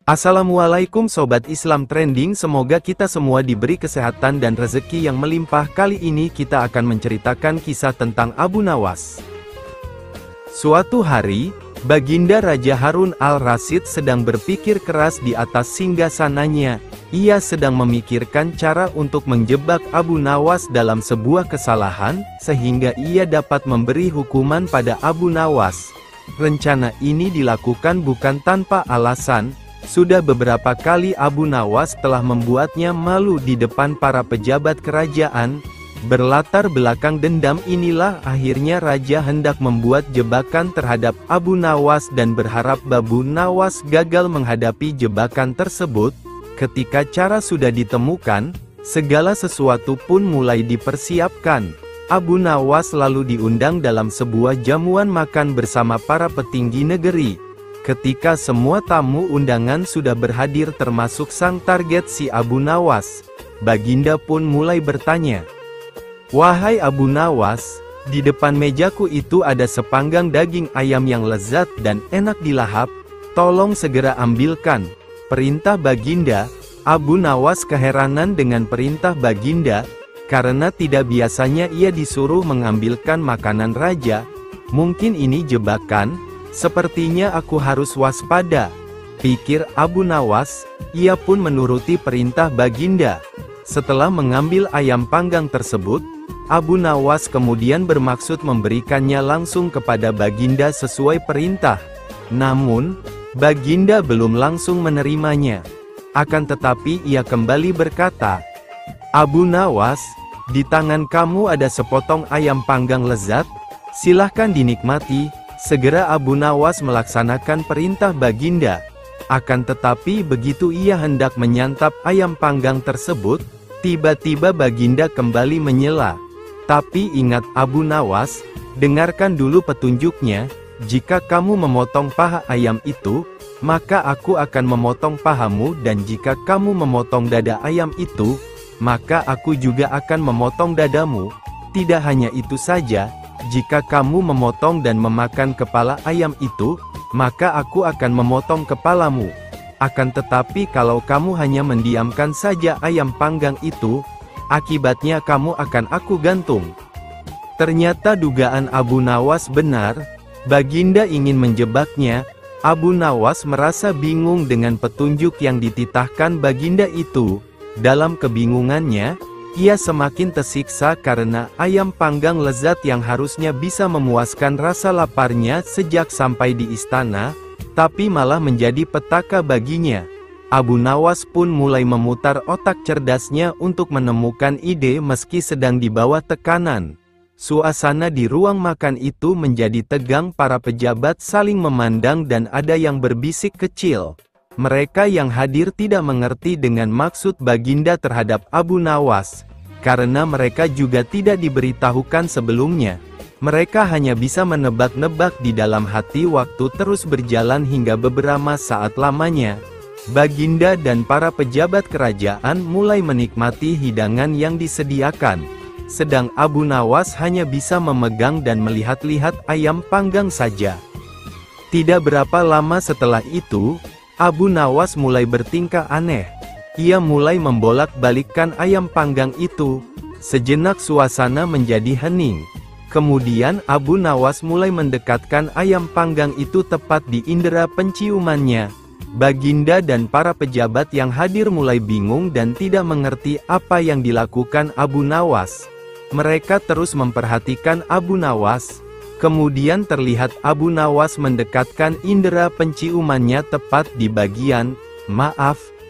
Assalamualaikum Sobat Islam Trending, semoga kita semua diberi kesehatan dan rezeki yang melimpah. Kali ini kita akan menceritakan kisah tentang Abu Nawas. Suatu hari, Baginda Raja Harun al-Rasyid sedang berpikir keras di atas singgasananya. Ia sedang memikirkan cara untuk menjebak Abu Nawas dalam sebuah kesalahan, sehingga ia dapat memberi hukuman pada Abu Nawas. Rencana ini dilakukan bukan tanpa alasan. Sudah beberapa kali Abu Nawas telah membuatnya malu di depan para pejabat kerajaan. Berlatar belakang dendam inilah akhirnya Raja hendak membuat jebakan terhadap Abu Nawas dan berharap Abu Nawas gagal menghadapi jebakan tersebut. Ketika cara sudah ditemukan, segala sesuatu pun mulai dipersiapkan. Abu Nawas lalu diundang dalam sebuah jamuan makan bersama para petinggi negeri. Ketika semua tamu undangan sudah berhadir termasuk sang target si Abu Nawas, Baginda pun mulai bertanya, "Wahai Abu Nawas, di depan mejaku itu ada sepanggang daging ayam yang lezat dan enak dilahap, tolong segera ambilkan." Perintah Baginda. Abu Nawas keheranan dengan perintah Baginda, karena tidak biasanya ia disuruh mengambilkan makanan raja. Mungkin ini jebakan. Sepertinya aku harus waspada, pikir Abu Nawas. Ia pun menuruti perintah Baginda. Setelah mengambil ayam panggang tersebut, Abu Nawas kemudian bermaksud memberikannya langsung kepada Baginda sesuai perintah. Namun, Baginda belum langsung menerimanya. Akan tetapi ia kembali berkata, "Abu Nawas, di tangan kamu ada sepotong ayam panggang lezat, silahkan dinikmati." Segera Abu Nawas melaksanakan perintah Baginda. Akan tetapi begitu ia hendak menyantap ayam panggang tersebut, tiba-tiba Baginda kembali menyela. "Tapi ingat Abu Nawas, dengarkan dulu petunjuknya, jika kamu memotong paha ayam itu, maka aku akan memotong pahamu, dan jika kamu memotong dada ayam itu, maka aku juga akan memotong dadamu. Tidak hanya itu saja, jika kamu memotong dan memakan kepala ayam itu, maka aku akan memotong kepalamu. Akan tetapi kalau kamu hanya mendiamkan saja ayam panggang itu, akibatnya kamu akan aku gantung." Ternyata dugaan Abu Nawas benar. Baginda ingin menjebaknya. Abu Nawas merasa bingung dengan petunjuk yang dititahkan Baginda itu. Dalam kebingungannya, ia semakin tersiksa karena ayam panggang lezat yang harusnya bisa memuaskan rasa laparnya sejak sampai di istana, tapi malah menjadi petaka baginya. Abu Nawas pun mulai memutar otak cerdasnya untuk menemukan ide meski sedang di bawah tekanan. Suasana di ruang makan itu menjadi tegang, para pejabat saling memandang dan ada yang berbisik kecil. Mereka yang hadir tidak mengerti dengan maksud Baginda terhadap Abu Nawas, karena mereka juga tidak diberitahukan sebelumnya. Mereka hanya bisa menebak-nebak di dalam hati. Waktu terus berjalan hingga beberapa saat lamanya. Baginda dan para pejabat kerajaan mulai menikmati hidangan yang disediakan. Sedang Abu Nawas hanya bisa memegang dan melihat-lihat ayam panggang saja. Tidak berapa lama setelah itu, Abu Nawas mulai bertingkah aneh. Ia mulai membolak-balikkan ayam panggang itu. Sejenak suasana menjadi hening. Kemudian Abu Nawas mulai mendekatkan ayam panggang itu tepat di indera penciumannya. Baginda dan para pejabat yang hadir mulai bingung dan tidak mengerti apa yang dilakukan Abu Nawas. Mereka terus memperhatikan Abu Nawas. Kemudian terlihat Abu Nawas mendekatkan indera penciumannya tepat di bagian,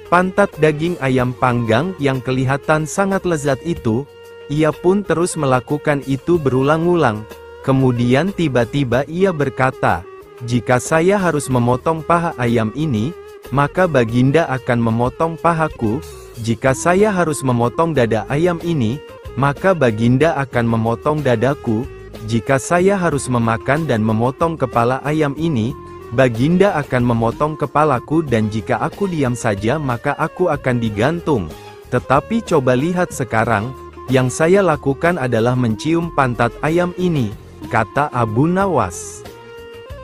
pantat daging ayam panggang yang kelihatan sangat lezat itu. Ia pun terus melakukan itu berulang-ulang. Kemudian tiba-tiba ia berkata, "Jika saya harus memotong paha ayam ini, maka Baginda akan memotong pahaku. Jika saya harus memotong dada ayam ini, maka Baginda akan memotong dadaku. Jika saya harus memakan dan memotong kepala ayam ini, Baginda akan memotong kepalaku, dan jika aku diam saja maka aku akan digantung. Tetapi coba lihat sekarang, yang saya lakukan adalah mencium pantat ayam ini," kata Abu Nawas.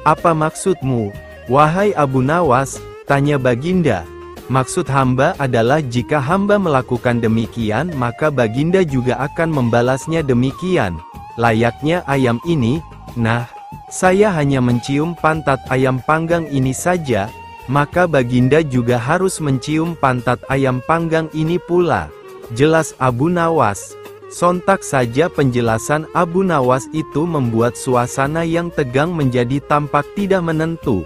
"Apa maksudmu, wahai Abu Nawas?" Tanya Baginda. Maksud hamba adalah jika hamba melakukan demikian maka Baginda juga akan membalasnya demikian. Layaknya ayam ini, nah, saya hanya mencium pantat ayam panggang ini saja, maka Baginda juga harus mencium pantat ayam panggang ini pula. Jelas Abu Nawas. Sontak saja penjelasan Abu Nawas itu membuat suasana yang tegang menjadi tampak tidak menentu.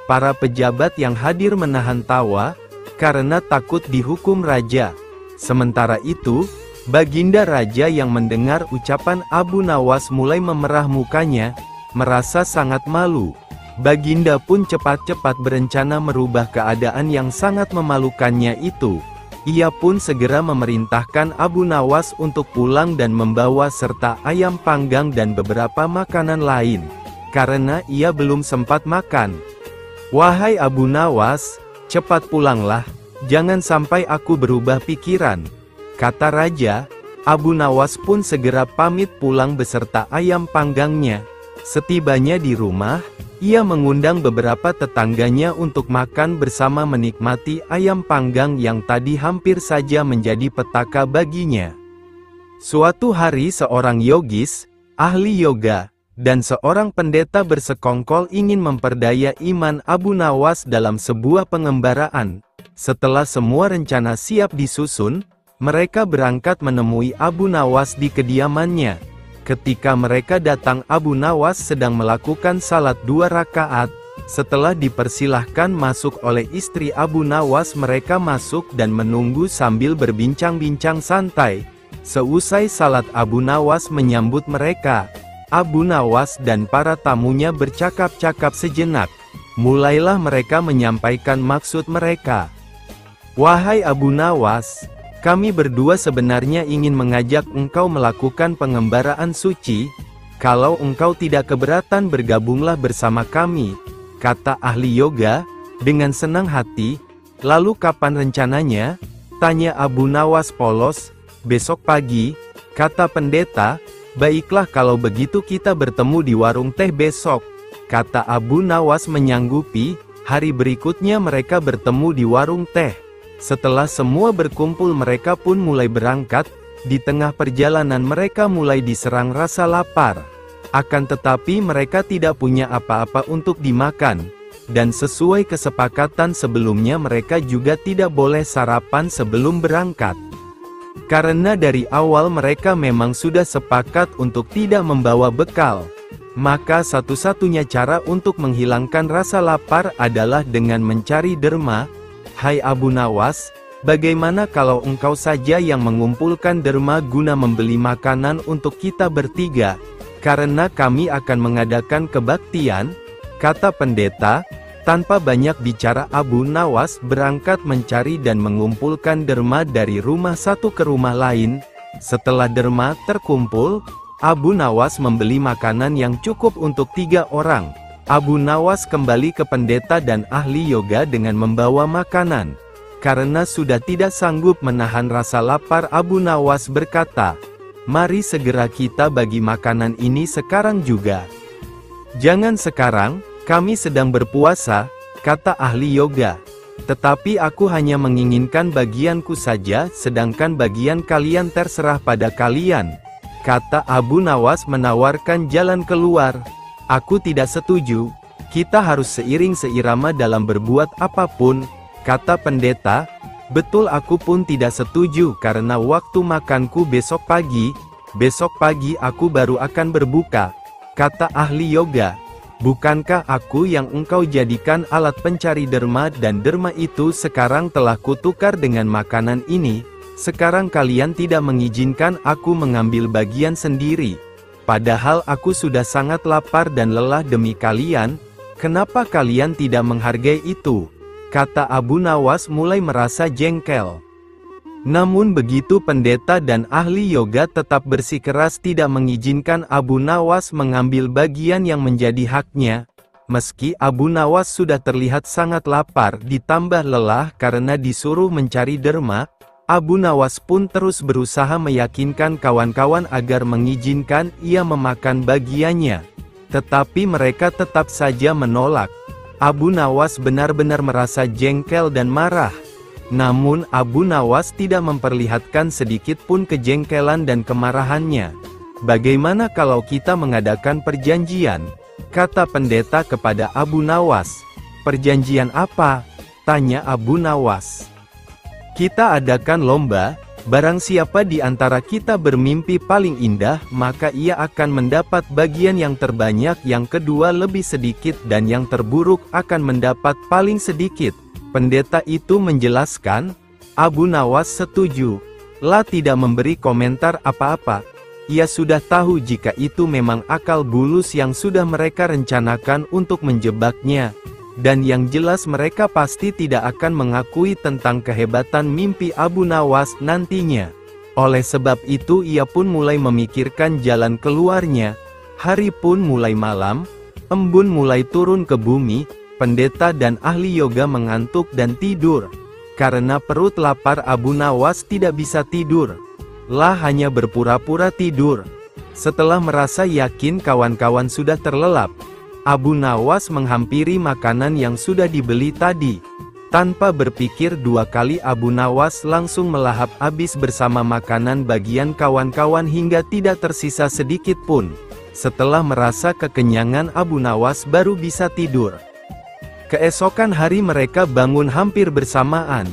Para pejabat yang hadir menahan tawa, karena takut dihukum raja. Sementara itu, Baginda Raja yang mendengar ucapan Abu Nawas mulai memerah mukanya, merasa sangat malu. Baginda pun cepat-cepat berencana merubah keadaan yang sangat memalukannya itu. Ia pun segera memerintahkan Abu Nawas untuk pulang dan membawa serta ayam panggang dan beberapa makanan lain, karena ia belum sempat makan. "Wahai Abu Nawas, cepat pulanglah, jangan sampai aku berubah pikiran," kata raja. Abu Nawas pun segera pamit pulang beserta ayam panggangnya. Setibanya di rumah, ia mengundang beberapa tetangganya untuk makan bersama menikmati ayam panggang yang tadi hampir saja menjadi petaka baginya. Suatu hari seorang yogis, ahli yoga, dan seorang pendeta bersekongkol ingin memperdaya iman Abu Nawas dalam sebuah pengembaraan. Setelah semua rencana siap disusun, mereka berangkat menemui Abu Nawas di kediamannya. Ketika mereka datang, Abu Nawas sedang melakukan salat 2 rakaat. Setelah dipersilahkan masuk oleh istri Abu Nawas, mereka masuk dan menunggu sambil berbincang-bincang santai. Seusai salat, Abu Nawas menyambut mereka. Abu Nawas dan para tamunya bercakap-cakap sejenak. Mulailah mereka menyampaikan maksud mereka. "Wahai Abu Nawas, kami berdua sebenarnya ingin mengajak engkau melakukan pengembaraan suci. Kalau engkau tidak keberatan bergabunglah bersama kami," kata ahli yoga, dengan senang hati. "Lalu kapan rencananya?" tanya Abu Nawas polos. "Besok pagi," kata pendeta. "Baiklah kalau begitu kita bertemu di warung teh besok," kata Abu Nawas menyanggupi. Hari berikutnya mereka bertemu di warung teh. Setelah semua berkumpul mereka pun mulai berangkat. Di tengah perjalanan mereka mulai diserang rasa lapar. Akan tetapi mereka tidak punya apa-apa untuk dimakan. Dan sesuai kesepakatan sebelumnya mereka juga tidak boleh sarapan sebelum berangkat. Karena dari awal mereka memang sudah sepakat untuk tidak membawa bekal. Maka satu-satunya cara untuk menghilangkan rasa lapar adalah dengan mencari derma. "Hai Abu Nawas, bagaimana kalau engkau saja yang mengumpulkan derma guna membeli makanan untuk kita bertiga? Karena kami akan mengadakan kebaktian," kata pendeta. Tanpa banyak bicara Abu Nawas berangkat mencari dan mengumpulkan derma dari rumah satu ke rumah lain. Setelah derma terkumpul, Abu Nawas membeli makanan yang cukup untuk 3 orang. Abu Nawas kembali ke pendeta dan ahli yoga dengan membawa makanan. Karena sudah tidak sanggup menahan rasa lapar, Abu Nawas berkata, "Mari segera kita bagi makanan ini sekarang juga." "Jangan sekarang, kami sedang berpuasa," kata ahli yoga. "Tetapi aku hanya menginginkan bagianku saja, sedangkan bagian kalian terserah pada kalian," kata Abu Nawas menawarkan jalan keluar. "Aku tidak setuju, kita harus seiring seirama dalam berbuat apapun," kata pendeta. "Betul, aku pun tidak setuju karena waktu makanku besok pagi aku baru akan berbuka," kata ahli yoga. "Bukankah aku yang engkau jadikan alat pencari derma dan derma itu sekarang telah kutukar dengan makanan ini? Sekarang kalian tidak mengizinkan aku mengambil bagian sendiri. Padahal aku sudah sangat lapar dan lelah demi kalian. Kenapa kalian tidak menghargai itu?" kata Abu Nawas mulai merasa jengkel. Namun begitu pendeta dan ahli yoga tetap bersikeras tidak mengizinkan Abu Nawas mengambil bagian yang menjadi haknya. Meski Abu Nawas sudah terlihat sangat lapar ditambah lelah karena disuruh mencari derma, Abu Nawas pun terus berusaha meyakinkan kawan-kawan agar mengizinkan ia memakan bagiannya. Tetapi mereka tetap saja menolak. Abu Nawas benar-benar merasa jengkel dan marah. Namun Abu Nawas tidak memperlihatkan sedikit pun kejengkelan dan kemarahannya. "Bagaimana kalau kita mengadakan perjanjian?" kata pendeta kepada Abu Nawas. "Perjanjian apa?" tanya Abu Nawas. "Kita adakan lomba. Barang siapa di antara kita bermimpi paling indah, maka ia akan mendapat bagian yang terbanyak, yang kedua lebih sedikit, dan yang terburuk akan mendapat paling sedikit." Pendeta itu menjelaskan. Abu Nawas setuju. La tidak memberi komentar apa-apa. Ia sudah tahu jika itu memang akal bulus yang sudah mereka rencanakan untuk menjebaknya. Dan yang jelas mereka pasti tidak akan mengakui tentang kehebatan mimpi Abu Nawas nantinya. Oleh sebab itu ia pun mulai memikirkan jalan keluarnya. Hari pun mulai malam, embun mulai turun ke bumi, pendeta dan ahli yoga mengantuk dan tidur. Karena perut lapar Abu Nawas tidak bisa tidur. La hanya berpura-pura tidur. Setelah merasa yakin kawan-kawan sudah terlelap, Abu Nawas menghampiri makanan yang sudah dibeli tadi. Tanpa berpikir dua kali Abu Nawas langsung melahap habis bersama makanan bagian kawan-kawan hingga tidak tersisa sedikit pun. Setelah merasa kekenyangan Abu Nawas baru bisa tidur. Keesokan hari mereka bangun hampir bersamaan.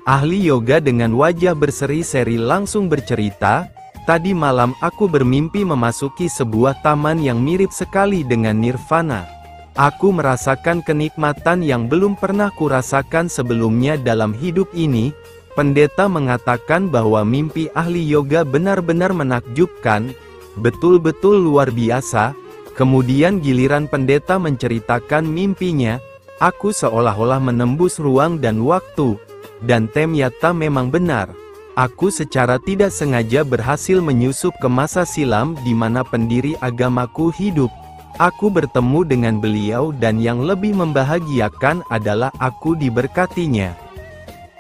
Ahli yoga dengan wajah berseri-seri langsung bercerita, "Tadi malam aku bermimpi memasuki sebuah taman yang mirip sekali dengan nirvana. Aku merasakan kenikmatan yang belum pernah kurasakan sebelumnya dalam hidup ini." Pendeta mengatakan bahwa mimpi ahli yoga benar-benar menakjubkan, betul-betul luar biasa. Kemudian giliran pendeta menceritakan mimpinya. "Aku seolah-olah menembus ruang dan waktu. Dan ternyata memang benar. Aku secara tidak sengaja berhasil menyusup ke masa silam di mana pendiri agamaku hidup. Aku bertemu dengan beliau dan yang lebih membahagiakan adalah aku diberkatinya."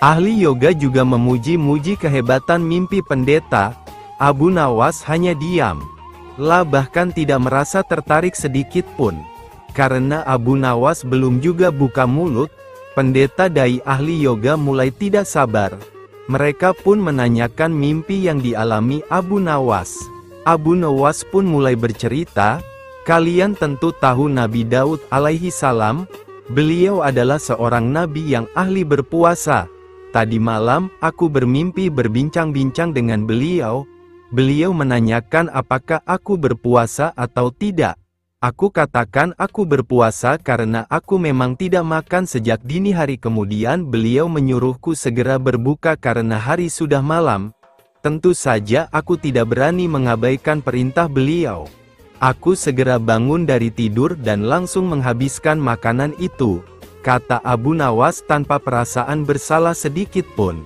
Ahli yoga juga memuji-muji kehebatan mimpi pendeta. Abu Nawas hanya diam. La bahkan tidak merasa tertarik sedikit pun. Karena Abu Nawas belum juga buka mulut, pendeta dai ahli yoga mulai tidak sabar. Mereka pun menanyakan mimpi yang dialami Abu Nawas. Abu Nawas pun mulai bercerita, "Kalian tentu tahu Nabi Daud alaihi salam. Beliau adalah seorang nabi yang ahli berpuasa. Tadi malam, aku bermimpi berbincang-bincang dengan beliau. Beliau menanyakan apakah aku berpuasa atau tidak. Aku katakan aku berpuasa karena aku memang tidak makan sejak dini hari. Kemudian beliau menyuruhku segera berbuka karena hari sudah malam. Tentu saja aku tidak berani mengabaikan perintah beliau. Aku segera bangun dari tidur dan langsung menghabiskan makanan itu," kata Abu Nawas tanpa perasaan bersalah sedikit pun.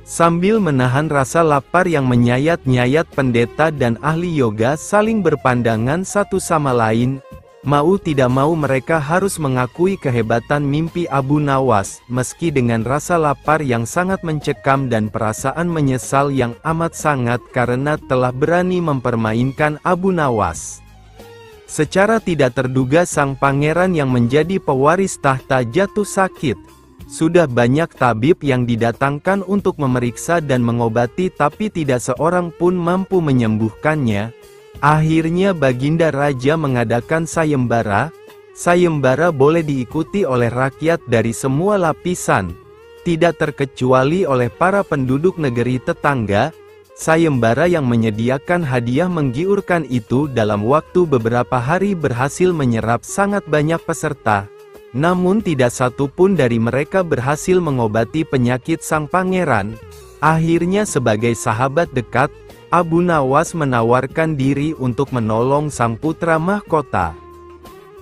Sambil menahan rasa lapar yang menyayat-nyayat, pendeta dan ahli yoga saling berpandangan satu sama lain. Mau tidak mau mereka harus mengakui kehebatan mimpi Abu Nawas, meski dengan rasa lapar yang sangat mencekam dan perasaan menyesal yang amat sangat karena telah berani mempermainkan Abu Nawas. Secara tidak terduga sang pangeran yang menjadi pewaris tahta jatuh sakit. Sudah banyak tabib yang didatangkan untuk memeriksa dan mengobati tapi tidak seorang pun mampu menyembuhkannya. Akhirnya Baginda Raja mengadakan sayembara. Sayembara boleh diikuti oleh rakyat dari semua lapisan, tidak terkecuali oleh para penduduk negeri tetangga. Sayembara yang menyediakan hadiah menggiurkan itu dalam waktu beberapa hari berhasil menyerap sangat banyak peserta. Namun tidak satu pun dari mereka berhasil mengobati penyakit sang pangeran. Akhirnya sebagai sahabat dekat, Abu Nawas menawarkan diri untuk menolong sang putra mahkota.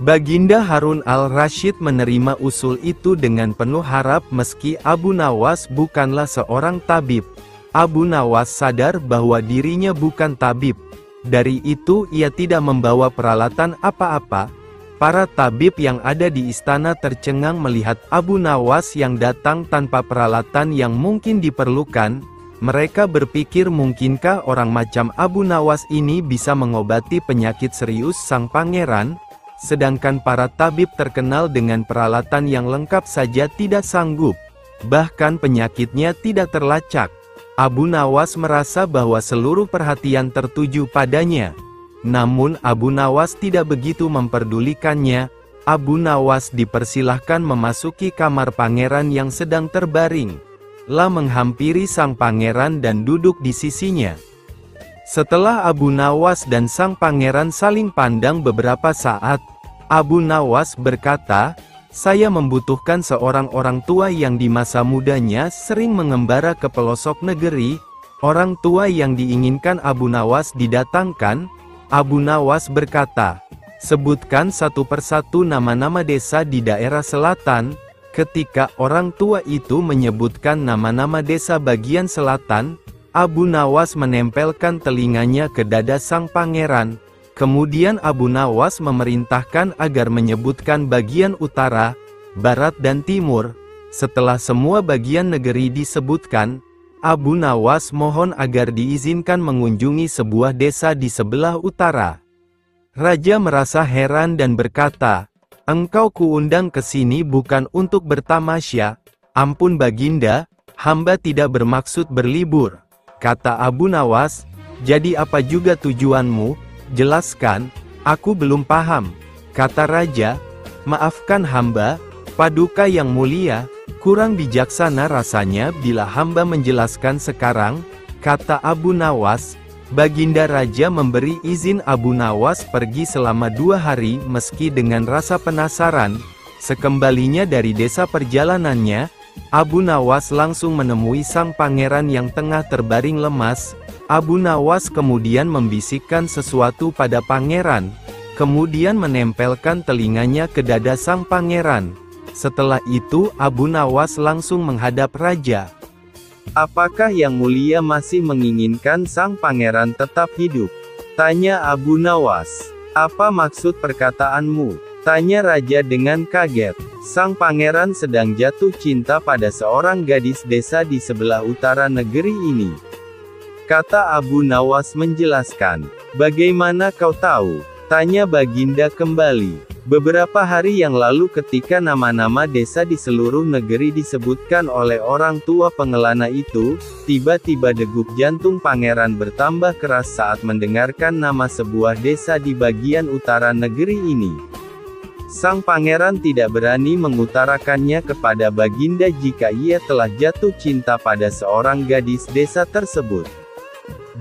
Baginda Harun al-Rasyid menerima usul itu dengan penuh harap meski Abu Nawas bukanlah seorang tabib. Abu Nawas sadar bahwa dirinya bukan tabib. Dari itu ia tidak membawa peralatan apa-apa. Para tabib yang ada di istana tercengang melihat Abu Nawas yang datang tanpa peralatan yang mungkin diperlukan. Mereka berpikir mungkinkah orang macam Abu Nawas ini bisa mengobati penyakit serius sang pangeran? sedangkan para tabib terkenal dengan peralatan yang lengkap saja tidak sanggup. Bahkan penyakitnya tidak terlacak. Abu Nawas merasa bahwa seluruh perhatian tertuju padanya. Namun Abu Nawas tidak begitu memperdulikannya. Abu Nawas dipersilahkan memasuki kamar pangeran yang sedang terbaring. La menghampiri sang pangeran dan duduk di sisinya. Setelah Abu Nawas dan sang pangeran saling pandang beberapa saat, Abu Nawas berkata, "Saya membutuhkan seorang orang tua yang di masa mudanya sering mengembara ke pelosok negeri." Orang tua yang diinginkan Abu Nawas didatangkan. Abu Nawas berkata, "Sebutkan satu persatu nama-nama desa di daerah selatan." Ketika orang tua itu menyebutkan nama-nama desa bagian selatan, Abu Nawas menempelkan telinganya ke dada sang pangeran. Kemudian Abu Nawas memerintahkan agar menyebutkan bagian utara, barat dan timur. Setelah semua bagian negeri disebutkan, Abu Nawas mohon agar diizinkan mengunjungi sebuah desa di sebelah utara. Raja merasa heran dan berkata, "Engkau kuundang ke sini bukan untuk bertamasya." "Ampun Baginda, hamba tidak bermaksud berlibur," kata Abu Nawas. "Jadi apa juga tujuanmu? Jelaskan, aku belum paham," kata raja. "Maafkan hamba, Paduka yang mulia, kurang bijaksana rasanya bila hamba menjelaskan sekarang," kata Abu Nawas. Baginda Raja memberi izin Abu Nawas pergi selama 2 hari meski dengan rasa penasaran. Sekembalinya dari desa perjalanannya, Abu Nawas langsung menemui sang pangeran yang tengah terbaring lemas. Abu Nawas kemudian membisikkan sesuatu pada pangeran, kemudian menempelkan telinganya ke dada sang pangeran. Setelah itu Abu Nawas langsung menghadap raja. "Apakah yang mulia masih menginginkan sang pangeran tetap hidup?" tanya Abu Nawas. "Apa maksud perkataanmu?" tanya raja dengan kaget. Sang pangeran sedang jatuh cinta pada seorang gadis desa di sebelah utara negeri ini, kata Abu Nawas menjelaskan. "Bagaimana kau tahu?" tanya Baginda kembali. "Beberapa hari yang lalu ketika nama-nama desa di seluruh negeri disebutkan oleh orang tua pengelana itu, tiba-tiba degup jantung pangeran bertambah keras saat mendengarkan nama sebuah desa di bagian utara negeri ini. Sang pangeran tidak berani mengutarakannya kepada Baginda jika ia telah jatuh cinta pada seorang gadis desa tersebut,"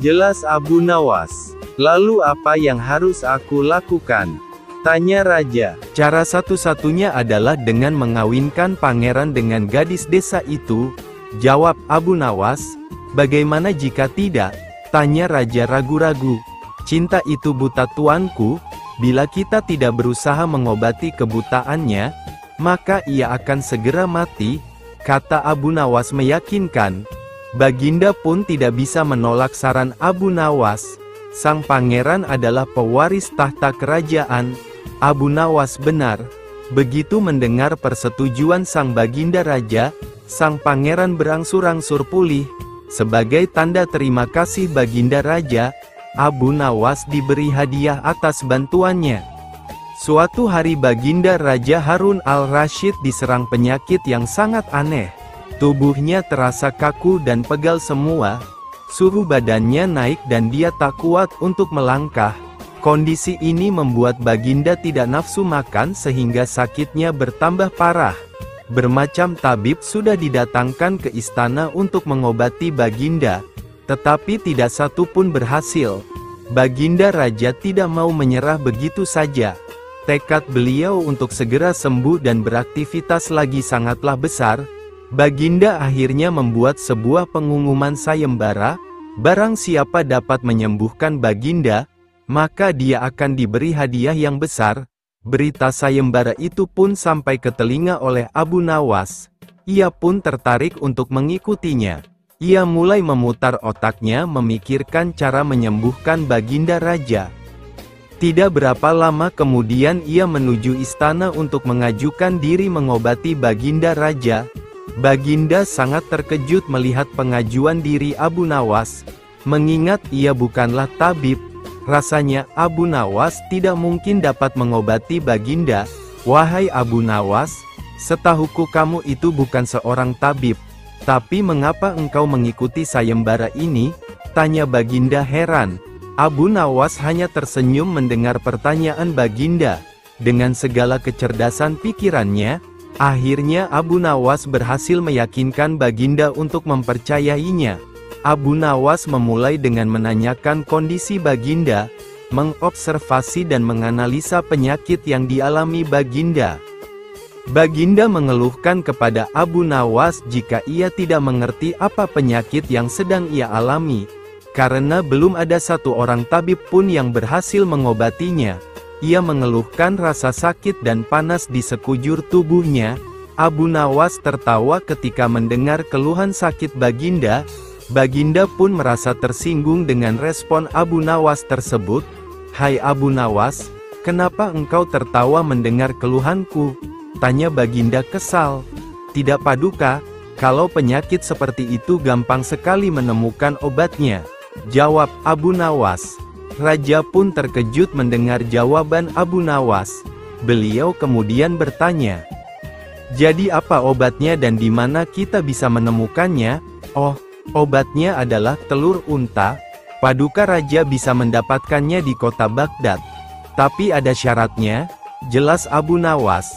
jelas Abu Nawas. "Lalu apa yang harus aku lakukan?" tanya raja. "Cara satu-satunya adalah dengan mengawinkan pangeran dengan gadis desa itu," jawab Abu Nawas. "Bagaimana jika tidak?" tanya raja ragu-ragu. "Cinta itu buta tuanku, bila kita tidak berusaha mengobati kebutaannya, maka ia akan segera mati," kata Abu Nawas meyakinkan. Baginda pun tidak bisa menolak saran Abu Nawas. Sang pangeran adalah pewaris tahta kerajaan. Abu Nawas benar. Begitu mendengar persetujuan sang Baginda Raja, sang pangeran berangsur-angsur pulih. Sebagai tanda terima kasih Baginda Raja, Abu Nawas diberi hadiah atas bantuannya. Suatu hari Baginda Raja Harun al-Rashid diserang penyakit yang sangat aneh. Tubuhnya terasa kaku dan pegal semua. Suhu badannya naik dan dia tak kuat untuk melangkah. Kondisi ini membuat Baginda tidak nafsu makan sehingga sakitnya bertambah parah. Bermacam tabib sudah didatangkan ke istana untuk mengobati Baginda, tetapi tidak satu pun berhasil. Baginda Raja tidak mau menyerah begitu saja. Tekad beliau untuk segera sembuh dan beraktivitas lagi sangatlah besar. Baginda akhirnya membuat sebuah pengumuman sayembara, barang siapa dapat menyembuhkan Baginda, maka dia akan diberi hadiah yang besar. Berita sayembara itu pun sampai ke telinga oleh Abu Nawas. Ia pun tertarik untuk mengikutinya. Ia mulai memutar otaknya memikirkan cara menyembuhkan Baginda Raja. Tidak berapa lama kemudian ia menuju istana untuk mengajukan diri mengobati Baginda Raja. Baginda sangat terkejut melihat pengajuan diri Abu Nawas. Mengingat ia bukanlah tabib, Rasanya Abu Nawas tidak mungkin dapat mengobati Baginda. Wahai Abu Nawas, setahuku kamu itu bukan seorang tabib. Tapi mengapa engkau mengikuti sayembara ini? Tanya Baginda heran. Abu Nawas hanya tersenyum mendengar pertanyaan Baginda. Dengan segala kecerdasan pikirannya, akhirnya Abu Nawas berhasil meyakinkan Baginda untuk mempercayainya. Abu Nawas memulai dengan menanyakan kondisi Baginda, mengobservasi dan menganalisa penyakit yang dialami Baginda. Baginda mengeluhkan kepada Abu Nawas jika ia tidak mengerti apa penyakit yang sedang ia alami, karena belum ada satu orang tabib pun yang berhasil mengobatinya. Ia mengeluhkan rasa sakit dan panas di sekujur tubuhnya. Abu Nawas tertawa ketika mendengar keluhan sakit Baginda. Baginda pun merasa tersinggung dengan respon Abu Nawas tersebut. Hai Abu Nawas, kenapa engkau tertawa mendengar keluhanku? Tanya Baginda kesal. Tidak Paduka, kalau penyakit seperti itu gampang sekali menemukan obatnya, jawab Abu Nawas. Raja pun terkejut mendengar jawaban Abu Nawas. Beliau kemudian bertanya, jadi apa obatnya dan di mana kita bisa menemukannya? Oh, obatnya adalah telur unta. Paduka Raja bisa mendapatkannya di kota Baghdad. Tapi ada syaratnya, jelas Abu Nawas.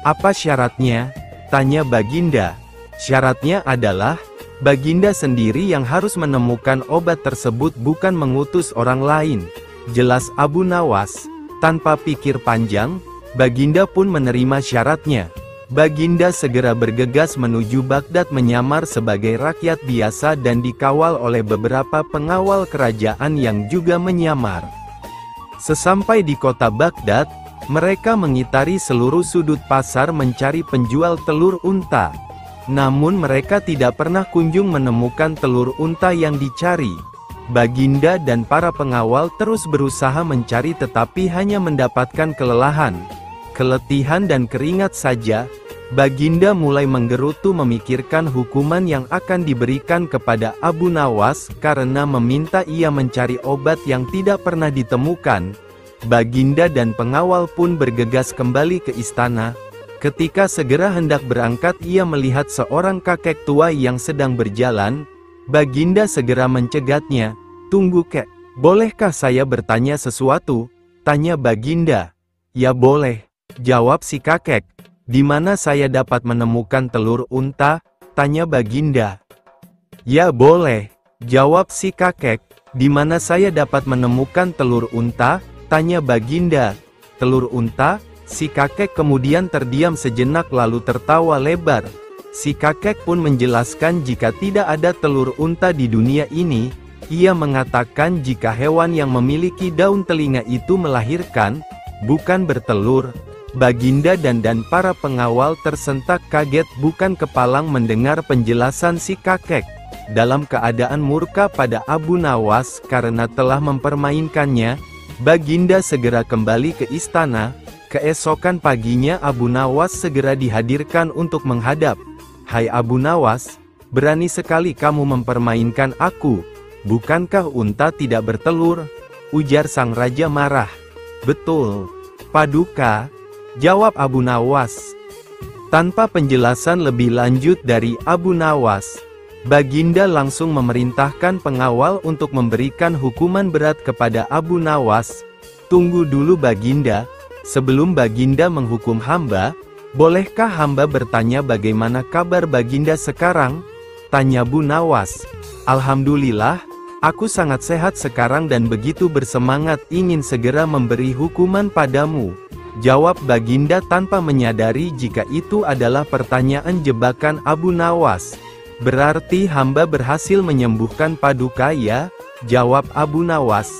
Apa syaratnya? Tanya Baginda. Syaratnya adalah, Baginda sendiri yang harus menemukan obat tersebut, bukan mengutus orang lain. Jelas Abu Nawas. Tanpa pikir panjang, Baginda pun menerima syaratnya. Baginda segera bergegas menuju Baghdad menyamar sebagai rakyat biasa dan dikawal oleh beberapa pengawal kerajaan yang juga menyamar. Sesampai di kota Baghdad, mereka mengitari seluruh sudut pasar mencari penjual telur unta. Namun mereka tidak pernah kunjung menemukan telur unta yang dicari. Baginda dan para pengawal terus berusaha mencari tetapi hanya mendapatkan kelelahan, keletihan dan keringat saja. Baginda mulai menggerutu memikirkan hukuman yang akan diberikan kepada Abu Nawas karena meminta ia mencari obat yang tidak pernah ditemukan. Baginda dan pengawal pun bergegas kembali ke istana. Ketika segera hendak berangkat, ia melihat seorang kakek tua yang sedang berjalan. Baginda segera mencegatnya. Tunggu kek, bolehkah saya bertanya sesuatu? Tanya Baginda. Ya boleh, jawab si kakek. Di mana saya dapat menemukan telur unta? Tanya Baginda. Ya boleh, jawab si kakek. Di mana saya dapat menemukan telur unta? Tanya Baginda. Telur unta? Si kakek kemudian terdiam sejenak lalu tertawa lebar. Si kakek pun menjelaskan jika tidak ada telur unta di dunia ini. Ia mengatakan jika hewan yang memiliki daun telinga itu melahirkan, bukan bertelur. Baginda dan para pengawal tersentak kaget bukan kepalang mendengar penjelasan si kakek. Dalam keadaan murka pada Abu Nawas karena telah mempermainkannya, Baginda segera kembali ke istana. Keesokan paginya Abu Nawas segera dihadirkan untuk menghadap. Hai Abu Nawas, berani sekali kamu mempermainkan aku. Bukankah unta tidak bertelur? Ujar sang raja marah. Betul, Paduka, jawab Abu Nawas. Tanpa penjelasan lebih lanjut dari Abu Nawas, Baginda langsung memerintahkan pengawal untuk memberikan hukuman berat kepada Abu Nawas. Tunggu dulu Baginda, sebelum Baginda menghukum hamba, bolehkah hamba bertanya bagaimana kabar Baginda sekarang? Tanya Abu Nawas. Alhamdulillah, aku sangat sehat sekarang dan begitu bersemangat ingin segera memberi hukuman padamu. Jawab Baginda tanpa menyadari jika itu adalah pertanyaan jebakan Abu Nawas. Berarti hamba berhasil menyembuhkan Paduka ya? Jawab Abu Nawas.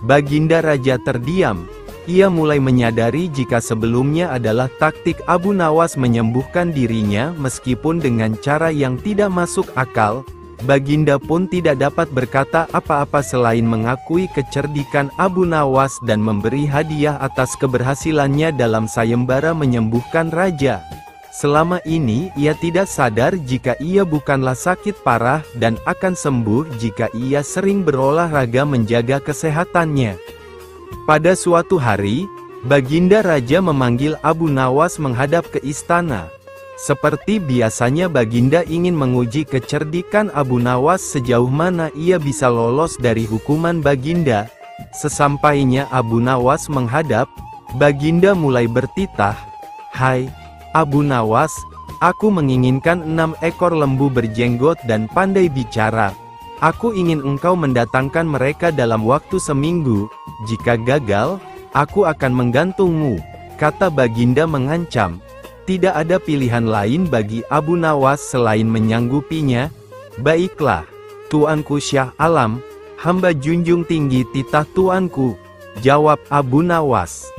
Baginda Raja terdiam. Ia mulai menyadari jika sebelumnya adalah taktik Abu Nawas menyembuhkan dirinya meskipun dengan cara yang tidak masuk akal. Baginda pun tidak dapat berkata apa-apa selain mengakui kecerdikan Abu Nawas dan memberi hadiah atas keberhasilannya dalam sayembara menyembuhkan raja. Selama ini ia tidak sadar jika ia bukanlah sakit parah dan akan sembuh jika ia sering berolahraga menjaga kesehatannya. Pada suatu hari, Baginda Raja memanggil Abu Nawas menghadap ke istana. Seperti biasanya Baginda ingin menguji kecerdikan Abu Nawas sejauh mana ia bisa lolos dari hukuman Baginda. Sesampainya Abu Nawas menghadap, Baginda mulai bertitah, "Hai, Abu Nawas, aku menginginkan 6 ekor lembu berjenggot dan pandai bicara. Aku ingin engkau mendatangkan mereka dalam waktu seminggu. Jika gagal, aku akan menggantungmu," kata Baginda mengancam. Tidak ada pilihan lain bagi Abu Nawas selain menyanggupinya. "Baiklah, Tuanku Syah Alam, hamba junjung tinggi titah Tuanku," jawab Abu Nawas.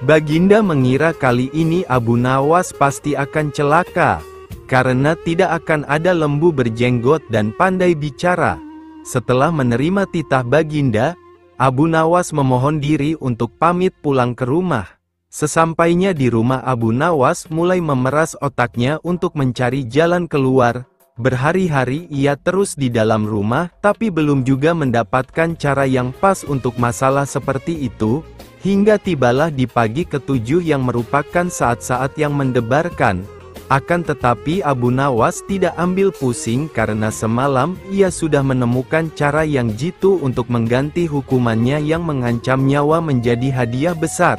Baginda mengira kali ini Abu Nawas pasti akan celaka, karena tidak akan ada lembu berjenggot dan pandai bicara. Setelah menerima titah Baginda, Abu Nawas memohon diri untuk pamit pulang ke rumah. Sesampainya di rumah, Abu Nawas mulai memeras otaknya untuk mencari jalan keluar. Berhari-hari ia terus di dalam rumah, tapi belum juga mendapatkan cara yang pas untuk masalah seperti itu, hingga tibalah di pagi ke-7 yang merupakan saat-saat yang mendebarkan. Akan tetapi Abu Nawas tidak ambil pusing karena semalam ia sudah menemukan cara yang jitu untuk mengganti hukumannya yang mengancam nyawa menjadi hadiah besar.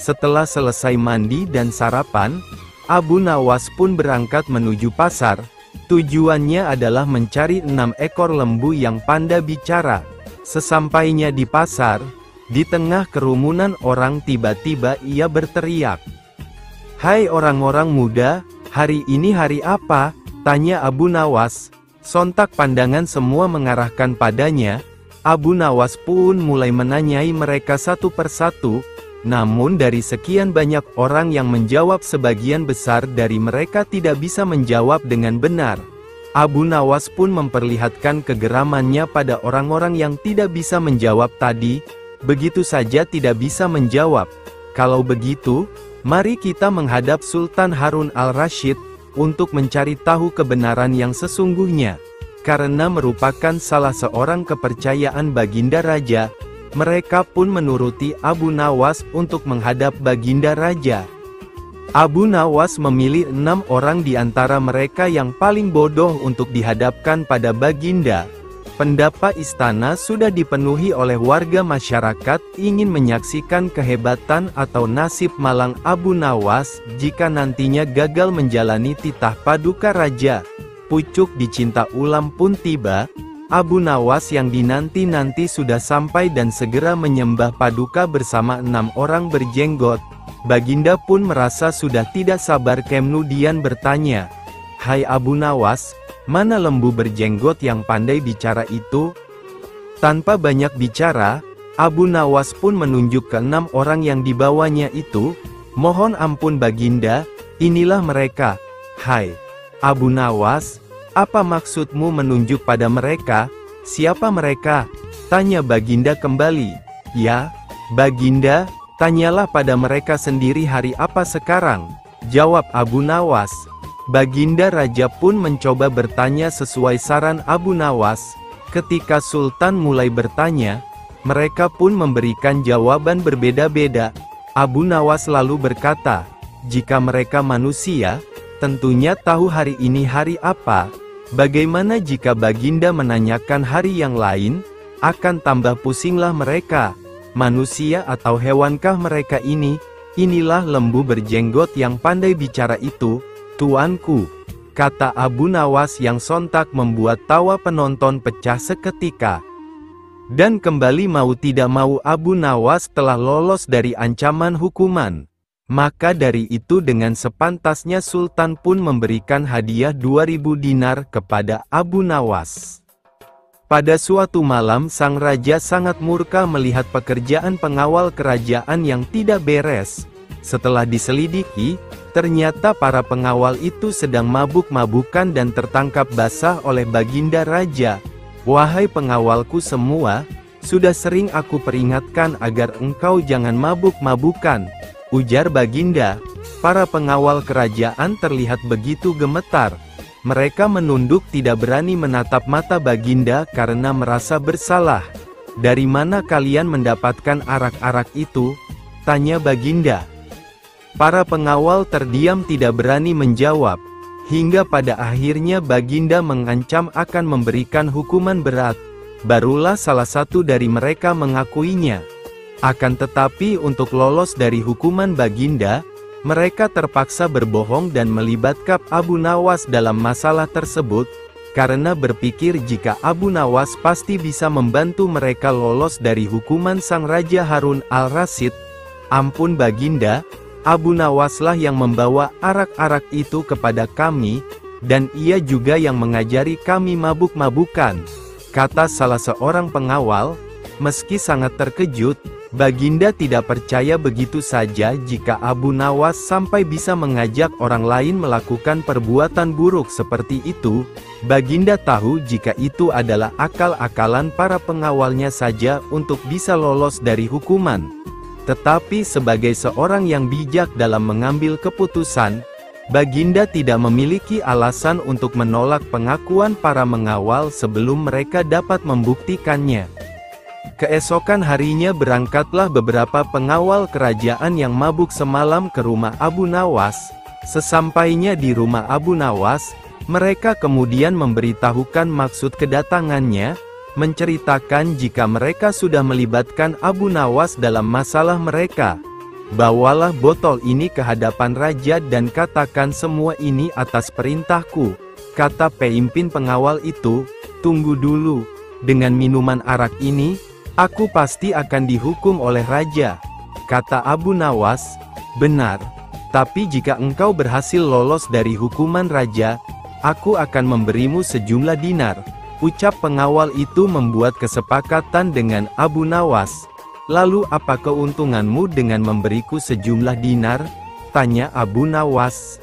Setelah selesai mandi dan sarapan, Abu Nawas pun berangkat menuju pasar. Tujuannya adalah mencari 6 ekor lembu yang pandai bicara. Sesampainya di pasar, di tengah kerumunan orang tiba-tiba ia berteriak, "Hai orang-orang muda, hari ini hari apa?" tanya Abu Nawas. Sontak pandangan semua mengarahkan padanya. Abu Nawas pun mulai menanyai mereka satu persatu. Namun dari sekian banyak orang yang menjawab, sebagian besar dari mereka tidak bisa menjawab dengan benar. Abu Nawas pun memperlihatkan kegeramannya pada orang-orang yang tidak bisa menjawab tadi. Begitu saja tidak bisa menjawab. "Kalau begitu, mari kita menghadap Sultan Harun al-Rasyid untuk mencari tahu kebenaran yang sesungguhnya." Karena merupakan salah seorang kepercayaan Baginda Raja, mereka pun menuruti Abu Nawas untuk menghadap Baginda Raja. Abu Nawas memilih 6 orang di antara mereka yang paling bodoh untuk dihadapkan pada Baginda. Pendapa istana sudah dipenuhi oleh warga masyarakat ingin menyaksikan kehebatan atau nasib malang Abu Nawas jika nantinya gagal menjalani titah paduka raja. Pucuk dicinta ulam pun tiba. Abu Nawas yang dinanti-nanti sudah sampai dan segera menyembah paduka bersama 6 orang berjenggot. Baginda pun merasa sudah tidak sabar, kemudian bertanya, "Hai Abu Nawas, mana lembu berjenggot yang pandai bicara itu?" Tanpa banyak bicara, Abu Nawas pun menunjuk ke 6 orang yang dibawanya itu. "Mohon ampun Baginda, inilah mereka." "Hai Abu Nawas, apa maksudmu menunjuk pada mereka? Siapa mereka?" tanya Baginda kembali. "Ya, Baginda, tanyalah pada mereka sendiri hari apa sekarang," jawab Abu Nawas. Baginda Raja pun mencoba bertanya sesuai saran Abu Nawas. Ketika Sultan mulai bertanya, mereka pun memberikan jawaban berbeda-beda. Abu Nawas lalu berkata, "Jika mereka manusia, tentunya tahu hari ini hari apa. Bagaimana jika Baginda menanyakan hari yang lain? Akan tambah pusinglah mereka. Manusia atau hewankah mereka ini? Inilah lembu berjenggot yang pandai bicara itu, Tuanku," kata Abu Nawas yang sontak membuat tawa penonton pecah seketika. Dan kembali mau tidak mau Abu Nawas telah lolos dari ancaman hukuman. Maka dari itu dengan sepantasnya Sultan pun memberikan hadiah 2000 dinar kepada Abu Nawas. Pada suatu malam sang raja sangat murka melihat pekerjaan pengawal kerajaan yang tidak beres. Setelah diselidiki, ternyata para pengawal itu sedang mabuk-mabukan dan tertangkap basah oleh Baginda Raja. "Wahai pengawalku semua, sudah sering aku peringatkan agar engkau jangan mabuk-mabukan," ujar Baginda. Para pengawal kerajaan terlihat begitu gemetar. Mereka menunduk tidak berani menatap mata Baginda karena merasa bersalah. "Dari mana kalian mendapatkan arak-arak itu?" tanya Baginda. Para pengawal terdiam tidak berani menjawab, hingga pada akhirnya Baginda mengancam akan memberikan hukuman berat. Barulah salah satu dari mereka mengakuinya. Akan tetapi untuk lolos dari hukuman Baginda, mereka terpaksa berbohong dan melibatkan Abu Nawas dalam masalah tersebut, karena berpikir jika Abu Nawas pasti bisa membantu mereka lolos dari hukuman sang Raja Harun al-Rasyid. "Ampun Baginda, Abu Nawaslah yang membawa arak-arak itu kepada kami, dan ia juga yang mengajari kami mabuk-mabukan," kata salah seorang pengawal. Meski sangat terkejut, Baginda tidak percaya begitu saja jika Abu Nawas sampai bisa mengajak orang lain melakukan perbuatan buruk seperti itu. Baginda tahu jika itu adalah akal-akalan para pengawalnya saja untuk bisa lolos dari hukuman. Tetapi sebagai seorang yang bijak dalam mengambil keputusan, Baginda tidak memiliki alasan untuk menolak pengakuan para mengawal sebelum mereka dapat membuktikannya. Keesokan harinya berangkatlah beberapa pengawal kerajaan yang mabuk semalam ke rumah Abu Nawas. Sesampainya di rumah Abu Nawas, mereka kemudian memberitahukan maksud kedatangannya, menceritakan jika mereka sudah melibatkan Abu Nawas dalam masalah mereka. "Bawalah botol ini ke hadapan raja dan katakan semua ini atas perintahku," kata pemimpin pengawal itu. "Tunggu dulu, dengan minuman arak ini, aku pasti akan dihukum oleh raja," kata Abu Nawas. "Benar, tapi jika engkau berhasil lolos dari hukuman raja, aku akan memberimu sejumlah dinar," ucap pengawal itu membuat kesepakatan dengan Abu Nawas. "Lalu apa keuntunganmu dengan memberiku sejumlah dinar?" tanya Abu Nawas.